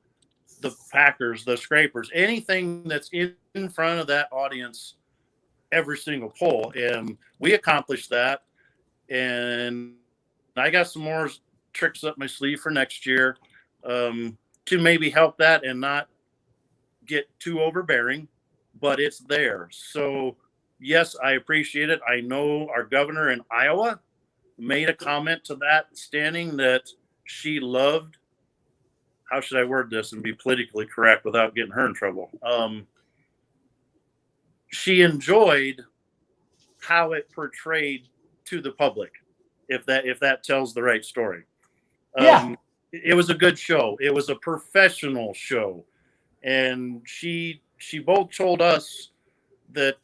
the packers, the scrapers, anything that's in front of that audience every single pull. And we accomplished that. And I got some more tricks up my sleeve for next year to maybe help that and not get too overbearing, but it's there. So, yes, I appreciate it. I know our governor in Iowa made a comment to that standing that she loved. How should I word this and be politically correct without getting her in trouble? She enjoyed how it portrayed to the public. If that tells the right story. It was a good show. It was a professional show. And she both told us that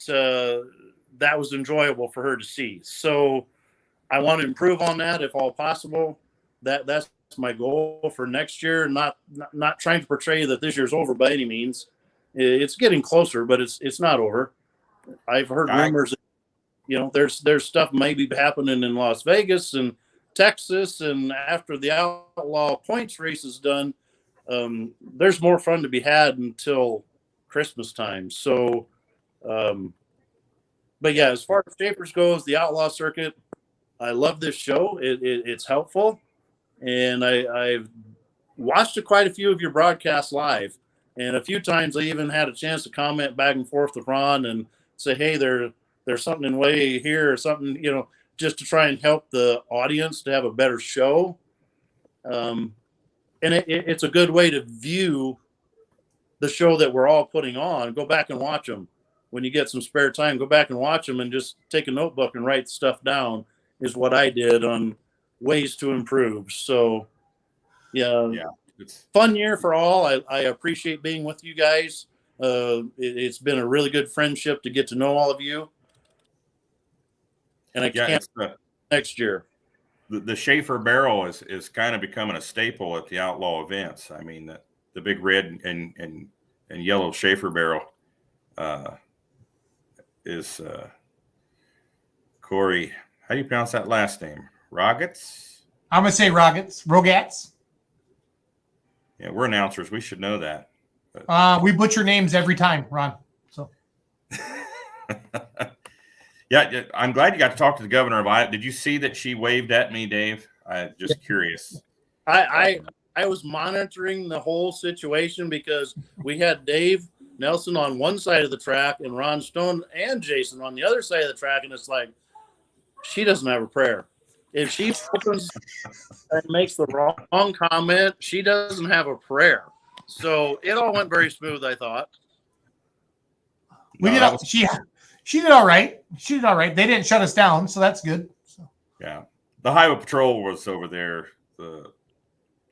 that was enjoyable for her to see. So I want to improve on that if all possible. That's my goal for next year. Not trying to portray that this year's over by any means. It's getting closer, but it's not over. I've heard rumors. There's stuff maybe happening in Las Vegas and Texas, and after the Outlaw points race is done, there's more fun to be had until Christmas time. So, but yeah, as far as Schaefer's goes, the Outlaw circuit, I love this show. It's helpful, and I've watched quite a few of your broadcasts live, and a few times I even had a chance to comment back and forth with Ron and say, hey, there's something in way here or something, just to try and help the audience to have a better show. And it's a good way to view the show that we're all putting on. Go back and watch them. When you get some spare time, go back and watch them and just take a notebook and write stuff down is what I did on ways to improve. So, yeah. It's fun year for all. I appreciate being with you guys. It's been a really good friendship to get to know all of you. And I can't next year. The Schaefer barrel is kind of becoming a staple at the Outlaw events. I mean, the big red and yellow Schaefer barrel is Corey. How do you pronounce that last name? Rogats? I'm gonna say Rogats. Yeah, we're announcers. We should know that. We butcher names every time, Ron. So. Yeah, I'm glad you got to talk to the governor of Iowa. Did you see that she waved at me, Dave? I'm just curious. I was monitoring the whole situation because we had Dave Nelson on one side of the track and Ron Stone and Jason on the other side of the track, and it's like she doesn't have a prayer. If she opens and makes the wrong comment, she doesn't have a prayer. So it all went very smooth, I thought. She did all right. She did all right. They didn't shut us down, so that's good. So. Yeah. The Highway Patrol was over there. The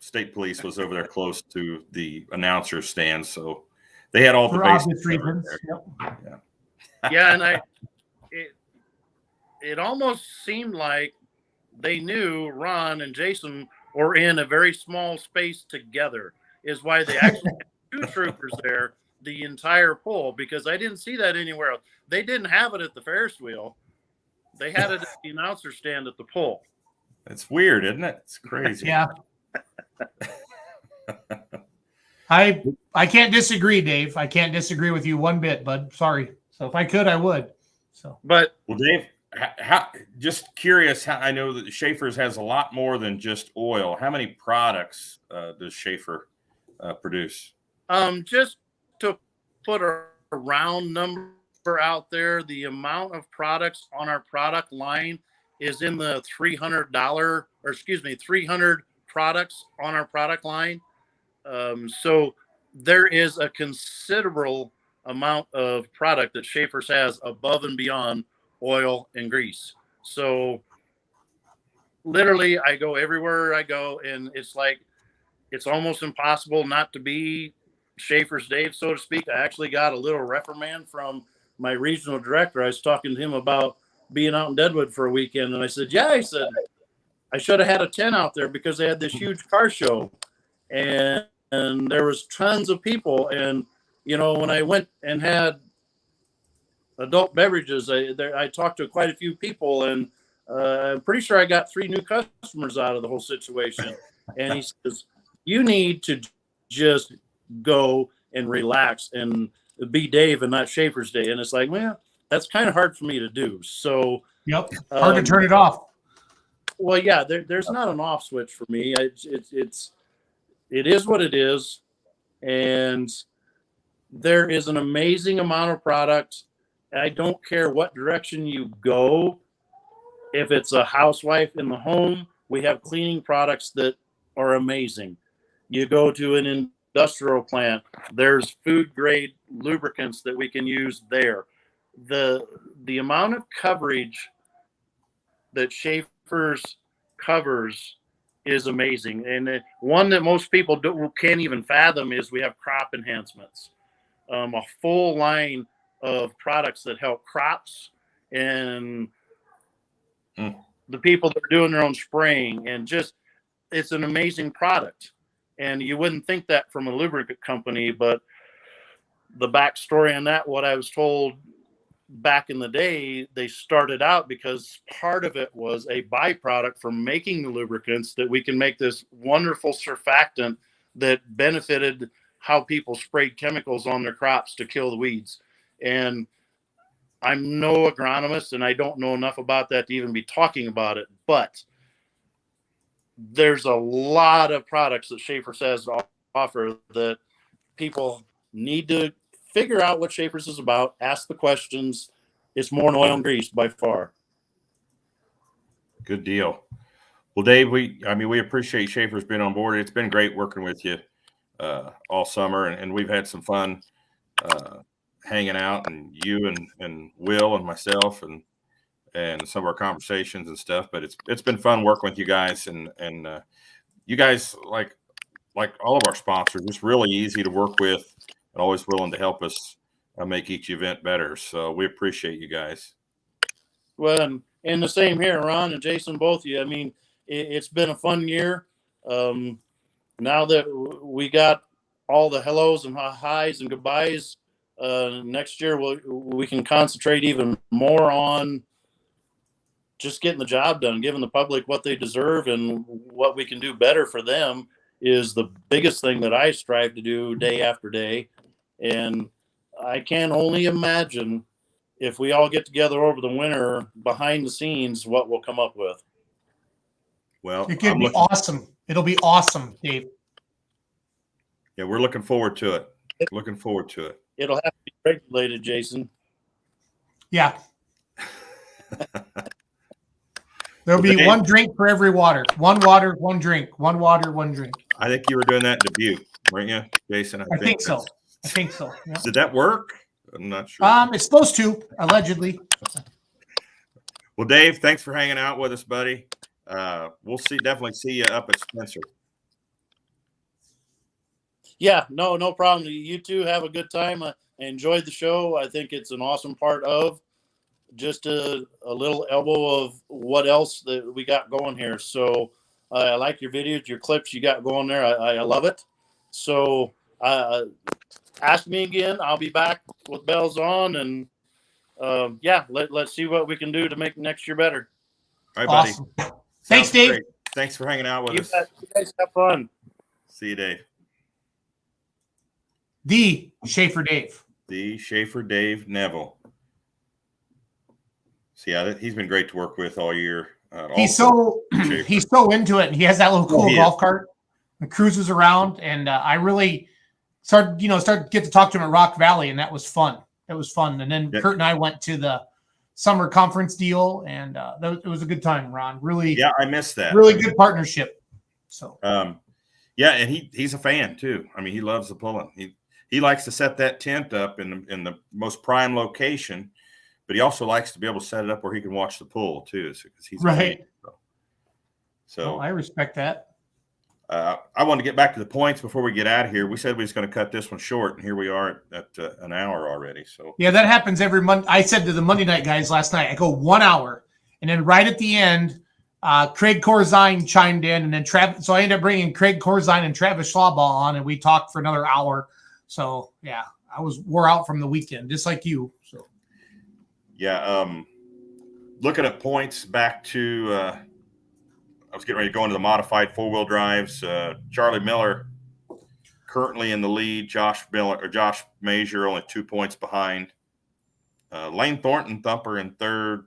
state police was over there close to the announcer stand, so they had all the obvious reasons. yep. Yeah, and it almost seemed like they knew Ron and Jason were in a very small space together, is why they actually had 2 troopers there the entire pull, because I didn't see that anywhere else. They didn't have it at the Ferris wheel. They had it at the announcer stand at the pull. It's weird, isn't it? It's crazy. Yeah. I can't disagree, Dave. I can't disagree with you one bit, bud. Sorry. So if I could, I would. So, but well, Dave, just curious. I know that Schaefer's has a lot more than just oil. How many products does Schaefer produce? Just to put a round number out there, the amount of products on our product line is in the $300 300 products on our product line. So there is a considerable amount of product that Schaefer's has above and beyond oil and grease. So literally I go everywhere I go, and it's like, it's almost impossible not to be Schaefer's Dave, so to speak. I actually got a little reprimand from my regional director. I was talking to him about being out in Deadwood for a weekend, and I said, I said, I should have had a tent out there because they had this huge car show, and there was tons of people. And, you know, when I went and had adult beverages, I talked to quite a few people, and I'm pretty sure I got 3 new customers out of the whole situation. And he says, you need to just go and relax and be Dave and not Schaefer's Day. And it's like, well, that's kind of hard for me to do. So yep, hard to turn it off. Well, yeah, there's not an off switch for me. It is what it is. And there is an amazing amount of product. I don't care what direction you go. If it's a housewife in the home, we have cleaning products that are amazing. You go to an industrial plant, there's food grade lubricants that we can use there. The amount of coverage that Schaefer's covers is amazing. And one that most people can't even fathom is we have crop enhancements, a full line of products that help crops and the people that are doing their own spraying, and just, it's an amazing product. And you wouldn't think that from a lubricant company, but the backstory on that, what I was told back in the day, they started out because part of it was a byproduct from making the lubricants, that we can make this wonderful surfactant that benefited how people sprayed chemicals on their crops to kill the weeds. And I'm no agronomist, and I don't know enough about that to even be talking about it, but there's a lot of products that Schaefer's has to offer that people need to figure out what Schaefer's is about. Ask the questions. It's more than oil and grease by far. Good deal. Well, Dave, we appreciate Schaefer's being on board. It's been great working with you all summer, and we've had some fun hanging out, and you and Will and myself and some of our conversations and stuff. But it's been fun working with you guys, and you guys, like all of our sponsors, just really easy to work with and always willing to help us make each event better. So we appreciate you guys. Well, and the same here, Ron and Jason, both of you. I mean, it's been a fun year. Now that we got all the hellos and highs and goodbyes, next year we can concentrate even more on just getting the job done, giving the public what they deserve, and what we can do better for them is the biggest thing that I strive to do day after day. And I can only imagine if we all get together over the winter behind the scenes, what we'll come up with. Well, it could be awesome. It'll be awesome, Dave. Yeah, we're looking forward to it. Looking forward to it. It'll have to be regulated, Jason. Yeah. There'll be one drink for every water. One water, one drink. One water, one drink. I think you were doing that in Dubuque, weren't you, Jason? I think so. I think so. Yeah. Did that work? I'm not sure. It's supposed to, allegedly. Well, Dave, thanks for hanging out with us, buddy. We'll definitely see you up at Spencer. Yeah, no problem. You two have a good time. I enjoyed the show. I think it's an awesome part of just a little elbow of what else that we got going here. So I like your videos, your clips you got going there. I love it. So ask me again. I'll be back with bells on, and let's see what we can do to make next year better. All right, buddy. Awesome. Sounds Thanks, Dave. great. Thanks for hanging out with You us. bet. You guys have fun. See you, Dave. The Schaefer Dave. The Schaefer Dave Neville. So yeah, he's been great to work with all year. He's so into it, and he has that little cool golf cart and cruises around. And I really started to get to talk to him at Rock Valley, and that was fun. It was fun. And then Kurt and I went to the summer conference deal, and it was a good time, Ron. Really, yeah, I missed that. Really good partnership. So, yeah, and he's a fan too. I mean, he loves the pulling. He likes to set that tent up in the most prime location, but he also likes to be able to set it up where he can watch the pull too, because he's right. So I respect that. I wanted to get back to the points before we get out of here. We said we was going to cut this one short, and here we are at an hour already. So yeah, that happens every month. I said to the Monday night guys last night, I go 1 hour, and then right at the end, Craig Corzine chimed in, and then Travis. So I ended up bringing Craig Corzine and Travis Schlabach on, and we talked for another hour. So yeah, I was wore out from the weekend, just like you. So yeah, looking at points back to. I was getting ready to go into the modified four-wheel drives. Charlie Miller currently in the lead. Josh Major only 2 points behind. Lane Thornton Thumper in third,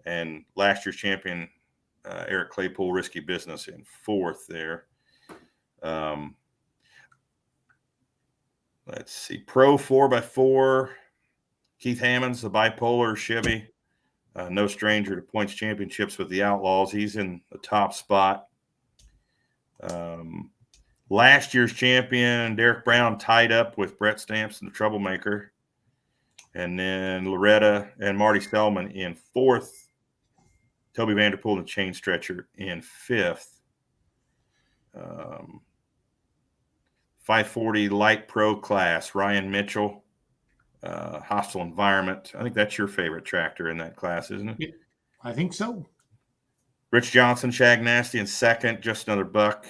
and last year's champion Eric Claypool Risky Business in fourth there. Let's see, Pro 4x4. Keith Hammonds, the bipolar Chevy. No stranger to points championships with the Outlaws. He's in the top spot. Last year's champion, Derek Brown, tied up with Brett Stamps and the Troublemaker. And then Loretta and Marty Stellman in fourth. Toby Vanderpool and the Chain Stretcher in fifth. 540 light pro class, Ryan Mitchell. Hostile Environment. I think that's your favorite tractor in that class, isn't it? Yeah, I think so. Rich Johnson, Shag Nasty in second. Just Another Buck.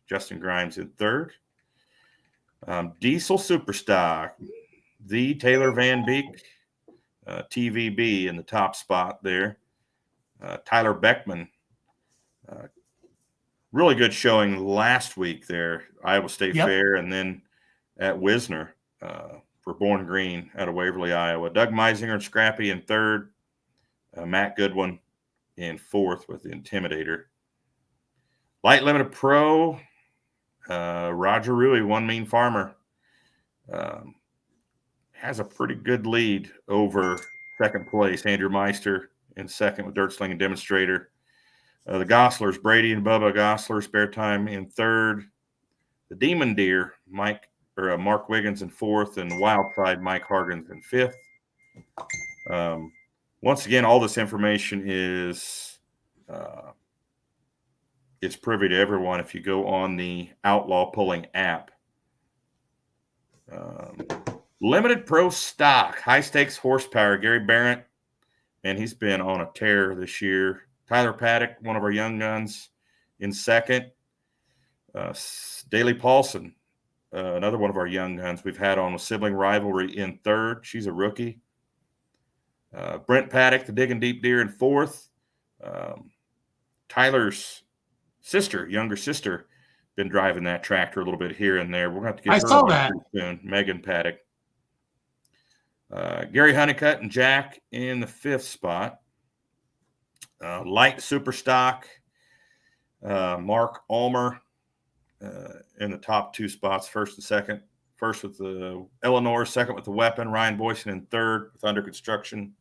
Justin Grimes in third. Diesel Superstock. The Taylor Van Beek. TVB in the top spot there. Tyler Beckman. Really good showing last week there. Iowa State Fair, and then at Wisner. For Born Green out of Waverly, Iowa. Doug Meisinger and Scrappy in third. Matt Goodwin in fourth with the Intimidator. Light Limited Pro, Roger Rui, One Mean Farmer, has a pretty good lead over second place. Andrew Meister in second with Dirt Sling and Demonstrator. The Gosslers, Brady and Bubba Gossler, Spare Time in third. The Demon Deer, Mark Wiggins in fourth, and Wildside Mike Hargens in fifth. Once again, all this information is privy to everyone if you go on the Outlaw Pulling app. Limited Pro Stock, high stakes horsepower, Gary Barrett, and he's been on a tear this year. Tyler Paddock, one of our young guns, in second. Daley Paulson, another one of our young guns we've had on a Sibling Rivalry, in third. She's a rookie. Brent Paddock, the Digging Deep Deer, in fourth. Tyler's younger sister, been driving that tractor a little bit here and there. We're going to have to get her on soon. Megan Paddock. Gary Honeycutt and Jack in the fifth spot. Light Super Stock, Mark Ulmer in the top two spots, first and second. First with the Eleanor, second with the Weapon. Ryan Boyson in third with Under Construction.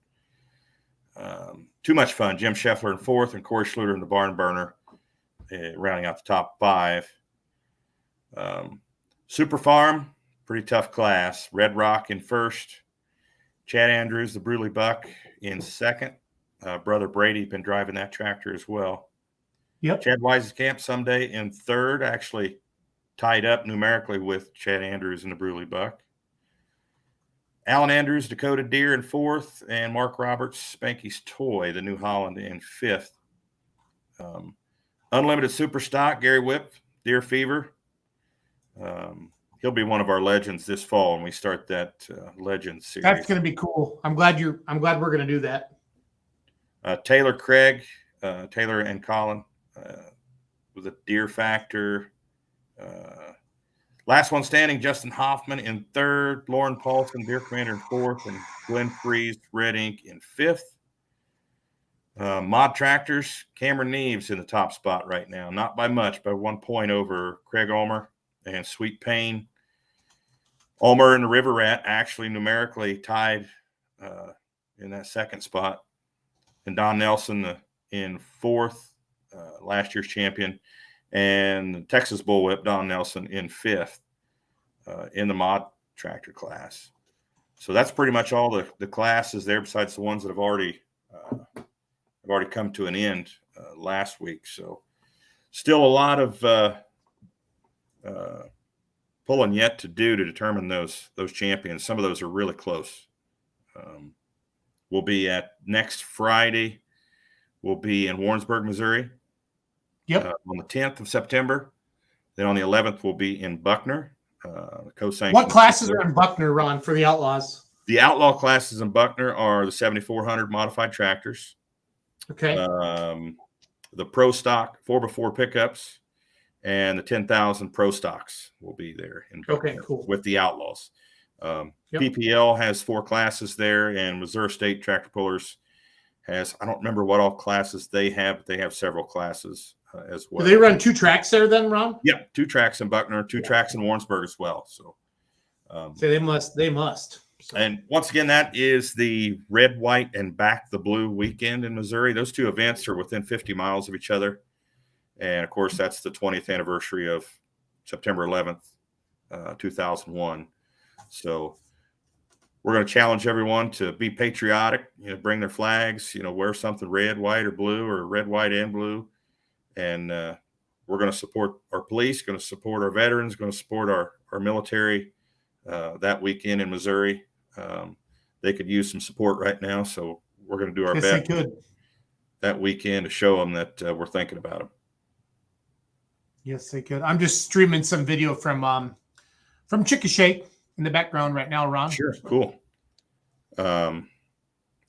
Too Much Fun, Jim Scheffler in fourth, and Corey Schluter in the Barn Burner, rounding out the top five. Super Farm, pretty tough class. Red Rock in first. Chad Andrews, the Bruley Buck, in second. Brother Brady been driving that tractor as well. Yep. Chad Wisekamp someday in third, actually tied up numerically with Chad Andrews and the Bruley Buck. Alan Andrews, Dakota Deer in 4th, and Mark Roberts, Spanky's Toy, the New Holland in 5th. Unlimited Super Stock, Gary Whip, Deer Fever. He'll be one of our legends this fall when we start that Legends series. That's going to be cool. I'm glad we're going to do that. Taylor Craig, Taylor and Colin with a Deer Factor. Last one standing, Justin Hoffman in 3rd, Lauren Paulson, Deer Commander in 4th, and Glenn Freeze, Red Ink in 5th. Mod Tractors, Cameron Neves in the top spot right now, not by much, by 1 point over Craig Ulmer and Sweet Pain. Ulmer and the River Rat actually numerically tied in that 2nd spot. And Don Nelson in 4th, last year's champion. And the Texas Bullwhip, Don Nelson in 5th in the Mod Tractor class. So that's pretty much all the classes there besides the ones that have already come to an end last week. So still a lot of pulling yet to do to determine those champions. Some of those are really close. We'll be at next Friday. We'll be in Warrensburg, Missouri. Yep. On the 10th of September. Then on the 11th, we'll be in Buckner. Co-sanctioned. What classes are in Buckner, Ron, for the Outlaws? The outlaw classes in Buckner are the 7,400 modified tractors. Okay. The Pro Stock 4x4 pickups and the 10,000 Pro Stocks will be there in Buckner cool. with the Outlaws. Yep. PPL has 4 classes there, and Missouri State Tractor Pullers has, I don't remember what all classes they have, but they have several classes as well. Do they run 2 tracks there then, Ron? Yeah, 2 tracks in Buckner, 2 tracks in Warrensburg as well. So they must. And once again, that is the Red, White, and Back the Blue weekend in Missouri. Those 2 events are within 50 miles of each other. And, of course, that's the 20th anniversary of September 11th, 2001. So we're going to challenge everyone to be patriotic, bring their flags, wear something red, white, or blue, or red, white, and blue. And we're going to support our police, going to support our veterans, going to support our military that weekend in Missouri. They could use some support right now, so we're going to do our best that weekend to show them that we're thinking about them. Yes, they could. I'm just streaming some video from Chickasha in the background right now, Ron. Sure, cool. Yeah,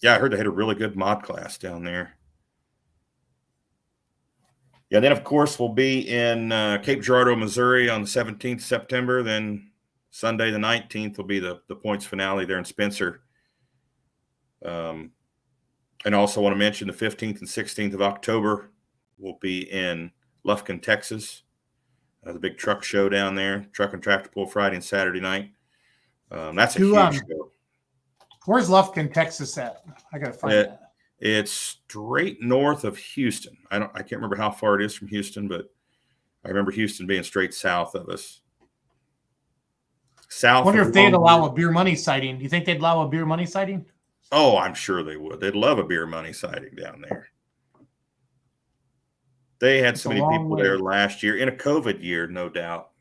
I heard they had a really good mod class down there. Yeah, then of course we'll be in Cape Girardeau, Missouri on the 17th of September. Then Sunday the 19th will be the points finale there in Spencer. And also want to mention the 15th and 16th of October we'll be in Lufkin, Texas. The big truck show down there, Truck and Tractor Pull Friday and Saturday night. That's a huge show. Where's Lufkin, Texas at? I got to find that. It's straight north of Houston. I can't remember how far it is from Houston, but I remember Houston being straight south of us. I wonder if they'd allow a beer money sighting. Do you think they'd allow a beer money sighting? Oh, I'm sure they would. They'd love a beer money sighting down there. They had so many people there last year, in a COVID year, no doubt.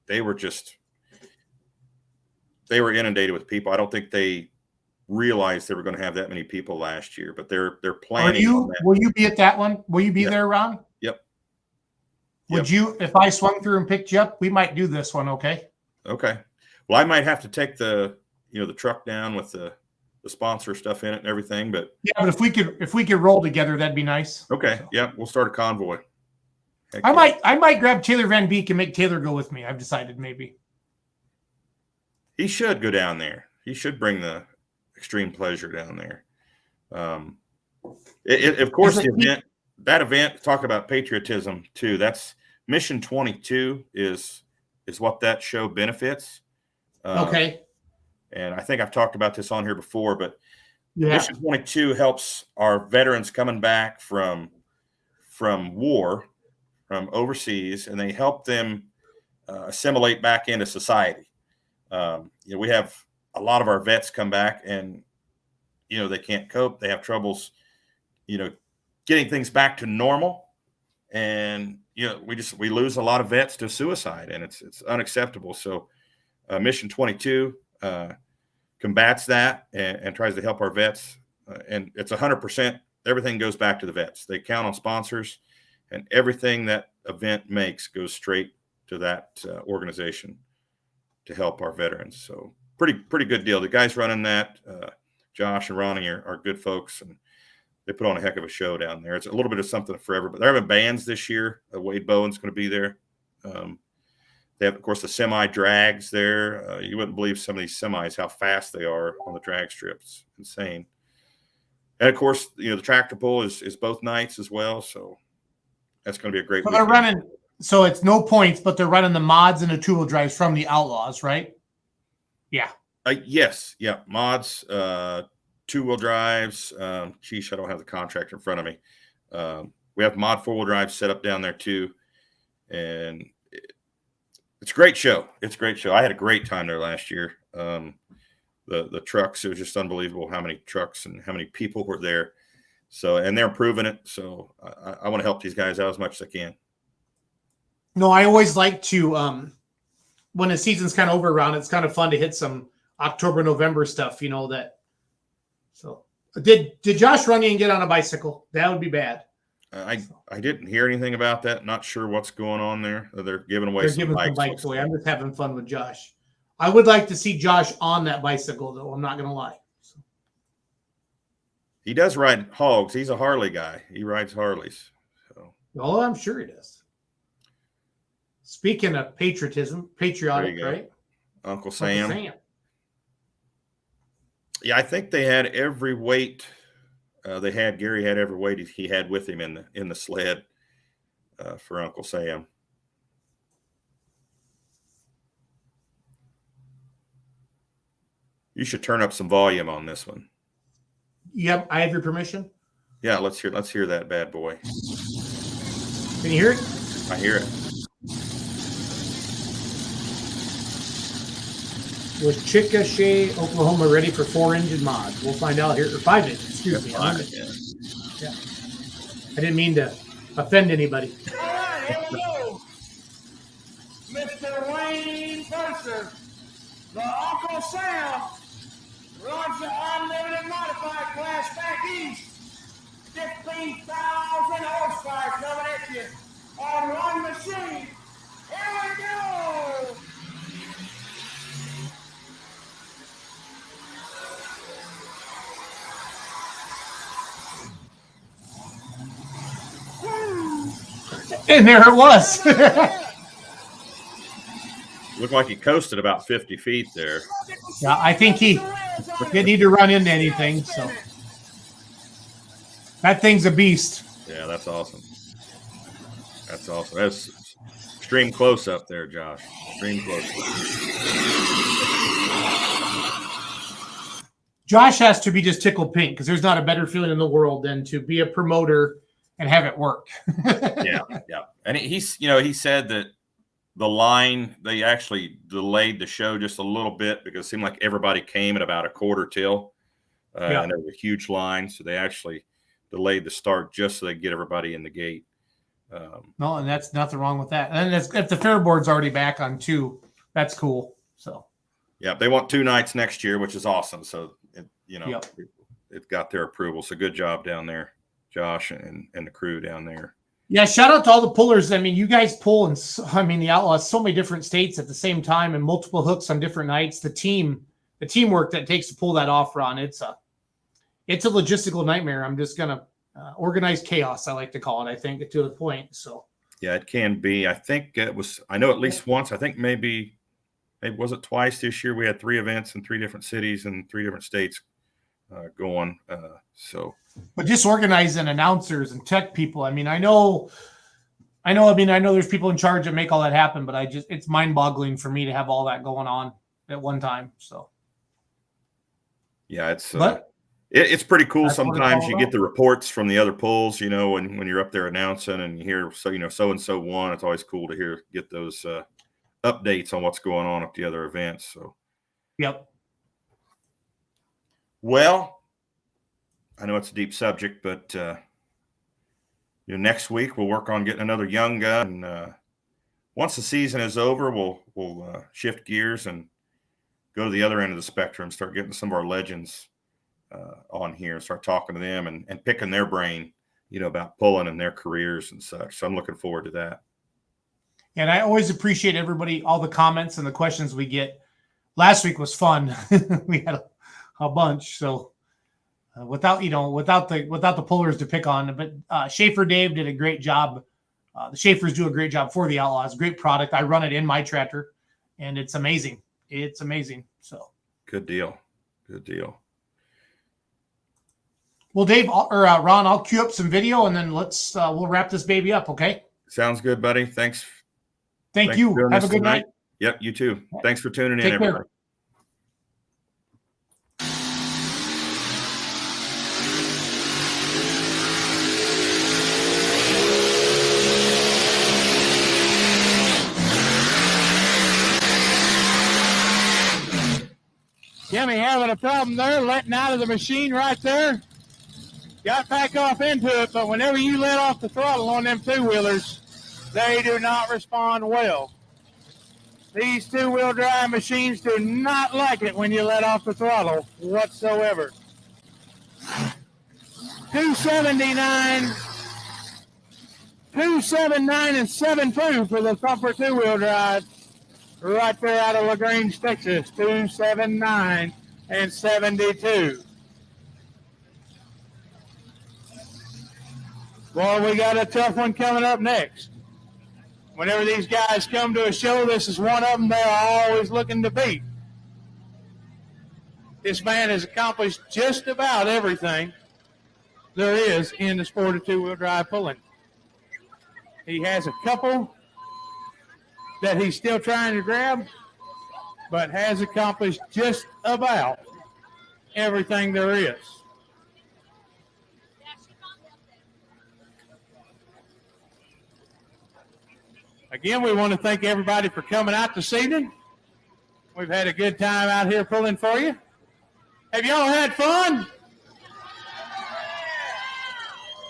They were inundated with people. I don't think they realized they were going to have that many people last year, but they're planning. Will you be at that one? Will you be there, Ron? Yep. Would you, if I swung through and picked you up, we might do this one, okay? Okay. Well, I might have to take the truck down with the sponsor stuff in it and everything, but yeah, but if we could roll together, that'd be nice. Okay. So. Yeah, we'll start a convoy. I might grab Taylor Van Beek and make Taylor go with me. I've decided maybe. He should go down there. He should bring the extreme pleasure down there. Of course, that event, talk about patriotism too. That's Mission 22 is what that show benefits. Okay. And I think I've talked about this on here before, but Mission 22 helps our veterans coming back from war, from overseas, and they help them assimilate back into society. We have a lot of our vets come back and, they can't cope. They have troubles, getting things back to normal. And, we lose a lot of vets to suicide, and it's unacceptable. So Mission 22, combats that and tries to help our vets. And it's 100%. Everything goes back to the vets. They count on sponsors, and everything that event makes goes straight to that organization to help our veterans. So pretty good deal. The guys running that, Josh and Ronnie, are good folks, and they put on a heck of a show down there. It's a little bit of something for everybody. They're having bands this year. Wade Bowen's going to be there. They have, of course, the semi drags there. You wouldn't believe some of these semis, how fast they are on the drag strips. Insane. And of course, the tractor pull is both nights as well. So that's going to be a great. So they're running. So it's no points, but they're running the mods and the 2-wheel drives from the Outlaws, right? Yeah. Yes. Yeah. Mods, 2-wheel drives. Sheesh, I don't have the contract in front of me. We have mod 4-wheel drives set up down there too. And it's a great show. It's a great show. I had a great time there last year. The trucks, it was just unbelievable how many trucks and how many people were there. So, and they're improving it. So I want to help these guys out as much as I can. No, I always like to, when the season's kind of over around, it's kind of fun to hit some October, November stuff, that. So did Josh Runyon and get on a bicycle? That would be bad. I didn't hear anything about that. Not sure what's going on there. They're giving away some bikes away. I'm just having fun with Josh. I would like to see Josh on that bicycle, though. I'm not going to lie. So. He does ride hogs. He's a Harley guy. He rides Harleys. So. Oh, I'm sure he does. Speaking of patriotic, right? Uncle Sam. Yeah, I think they had every weight. Gary had every weight he had with him in the sled for Uncle Sam. You should turn up some volume on this one. Yep, I have your permission. Yeah, let's hear that bad boy. Can you hear it? I hear it. Was Chickasha, Oklahoma ready for 4-engine mods? We'll find out here. Or 5-engine, excuse me. Yeah. I didn't mean to offend anybody. All right, here we go. Mr. Wayne Purser, the Uncle Sam, runs the unlimited modified class back east. 15,000 horsepower coming at you on one machine. Here we go. And there it was. Looked like he coasted about 50 feet there. Yeah, I think he didn't need to run into anything. So that thing's a beast. Yeah, that's awesome. That's awesome. That's extreme close up there, Josh. Extreme close up. Josh has to be just tickled pink because there's not a better feeling in the world than to be a promoter and have it work. Yeah. And he said that the line, they actually delayed the show just a little bit because it seemed like everybody came at about a quarter till. And there was a huge line. So they actually delayed the start just so they get everybody in the gate. No, and that's nothing wrong with that. And if the fair board's already back on 2, that's cool. So, yeah, they want 2 nights next year, which is awesome. So, it got their approval. So good job down there, Josh and the crew down there. Yeah, shout out to all the pullers. I mean, you guys pull the Outlaws, so many different states at the same time and multiple hooks on different nights. The teamwork that it takes to pull that off, Ron, it's a logistical nightmare. I'm just gonna organized chaos, I like to call it. I think to a point. So yeah, it can be. I think I know at least once. I think maybe was it twice this year. We had 3 events in 3 different cities and 3 different states going. But just organizing announcers and tech people. I mean, I know there's people in charge that make all that happen, but it's mind-boggling for me to have all that going on at one time. So yeah, it's pretty cool. Sometimes you get the reports from the other pulls, when you're up there announcing and you hear so-and-so won. It's always cool to get those updates on what's going on at the other events. So yep. Well, I know it's a deep subject, but next week we'll work on getting another young gun. And once the season is over, we'll shift gears and go to the other end of the spectrum, start getting some of our legends on here, and start talking to them and picking their brain, about pulling and their careers and such. So I'm looking forward to that. And I always appreciate everybody, all the comments and the questions we get. Last week was fun. We had a bunch. So without the pullers to pick on, but Schaefer Dave did a great job. The Schaefers do a great job for the Outlaws. Great product. I run it in my tractor, and it's amazing. It's amazing. So good deal. Good deal. Well, Dave or Ron, I'll cue up some video, and then we'll wrap this baby up. Okay. Sounds good, buddy. Thanks. Thank you. Have a good night. Yep, you too. Thanks for tuning in, Take care. everybody. Jimmy having a problem there, letting out of the machine right there. Got back off into it, but whenever you let off the throttle on them two-wheelers, they do not respond well. These two-wheel drive machines do not like it when you let off the throttle whatsoever. 279, 279 and 72 for the Thumper two-wheel drive. Right there out of LaGrange, Texas, 279 and 72. Well, we got a tough one coming up next. Whenever these guys come to a show, this is one of them they're always looking to beat. This man has accomplished just about everything there is in the sport of two-wheel drive pulling. He has a couple that he's still trying to grab, but has accomplished just about everything there is. Again, we want to thank everybody for coming out this evening. We've had a good time out here pulling for you. Have y'all had fun?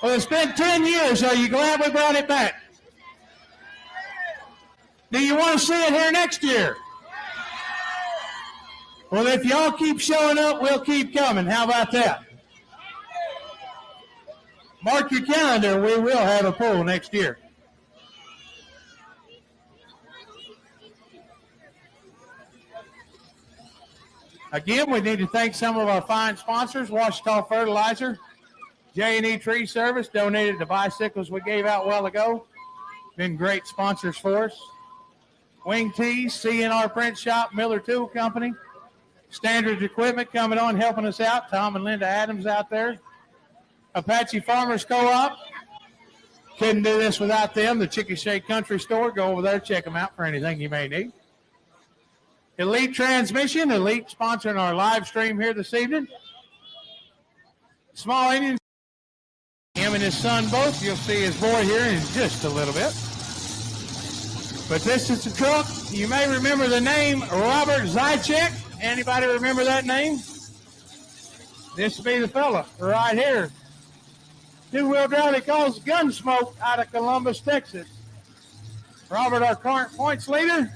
Well, it's been 10 years. Are you glad we brought it back? Do you want to see it here next year? Well, if y'all keep showing up, we'll keep coming. How about that? Mark your calendar. We will have a pull next year. Again, we need to thank some of our fine sponsors. Washita Fertilizer, J&E Tree Service, donated the bicycles we gave out a while ago. Been great sponsors for us. Wing Tees, C&R Print Shop, Miller Tool Company, Standards Equipment coming on, helping us out. Tom and Linda Adams out there. Apache Farmers Co-op. Couldn't do this without them. The Chickasha Country Store. Go over there, check them out for anything you may need. Elite Transmission, Elite sponsoring our live stream here this evening. Small Indian, him and his son both. You'll see his boy here in just a little bit. But this is the truck. You may remember the name Robert Zychek. Anybody remember that name? This will be the fella right here. Two-wheel drive he calls Gunsmoke out of Columbus, Texas. Robert, our current points leader.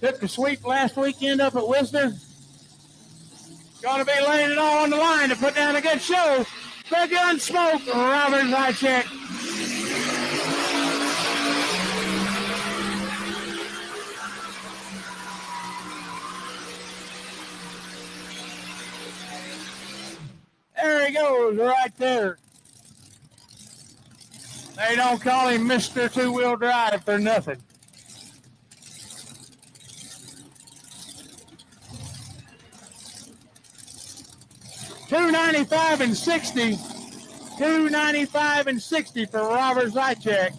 Took the sweep last weekend up at Wisner. Going to be laying it all on the line to put down a good show. The Gunsmoke, Robert Zychek. There he goes, right there. They don't call him Mr. Two-Wheel Drive for nothing. $295 and $60. $295 and $60 for Robert Zychek.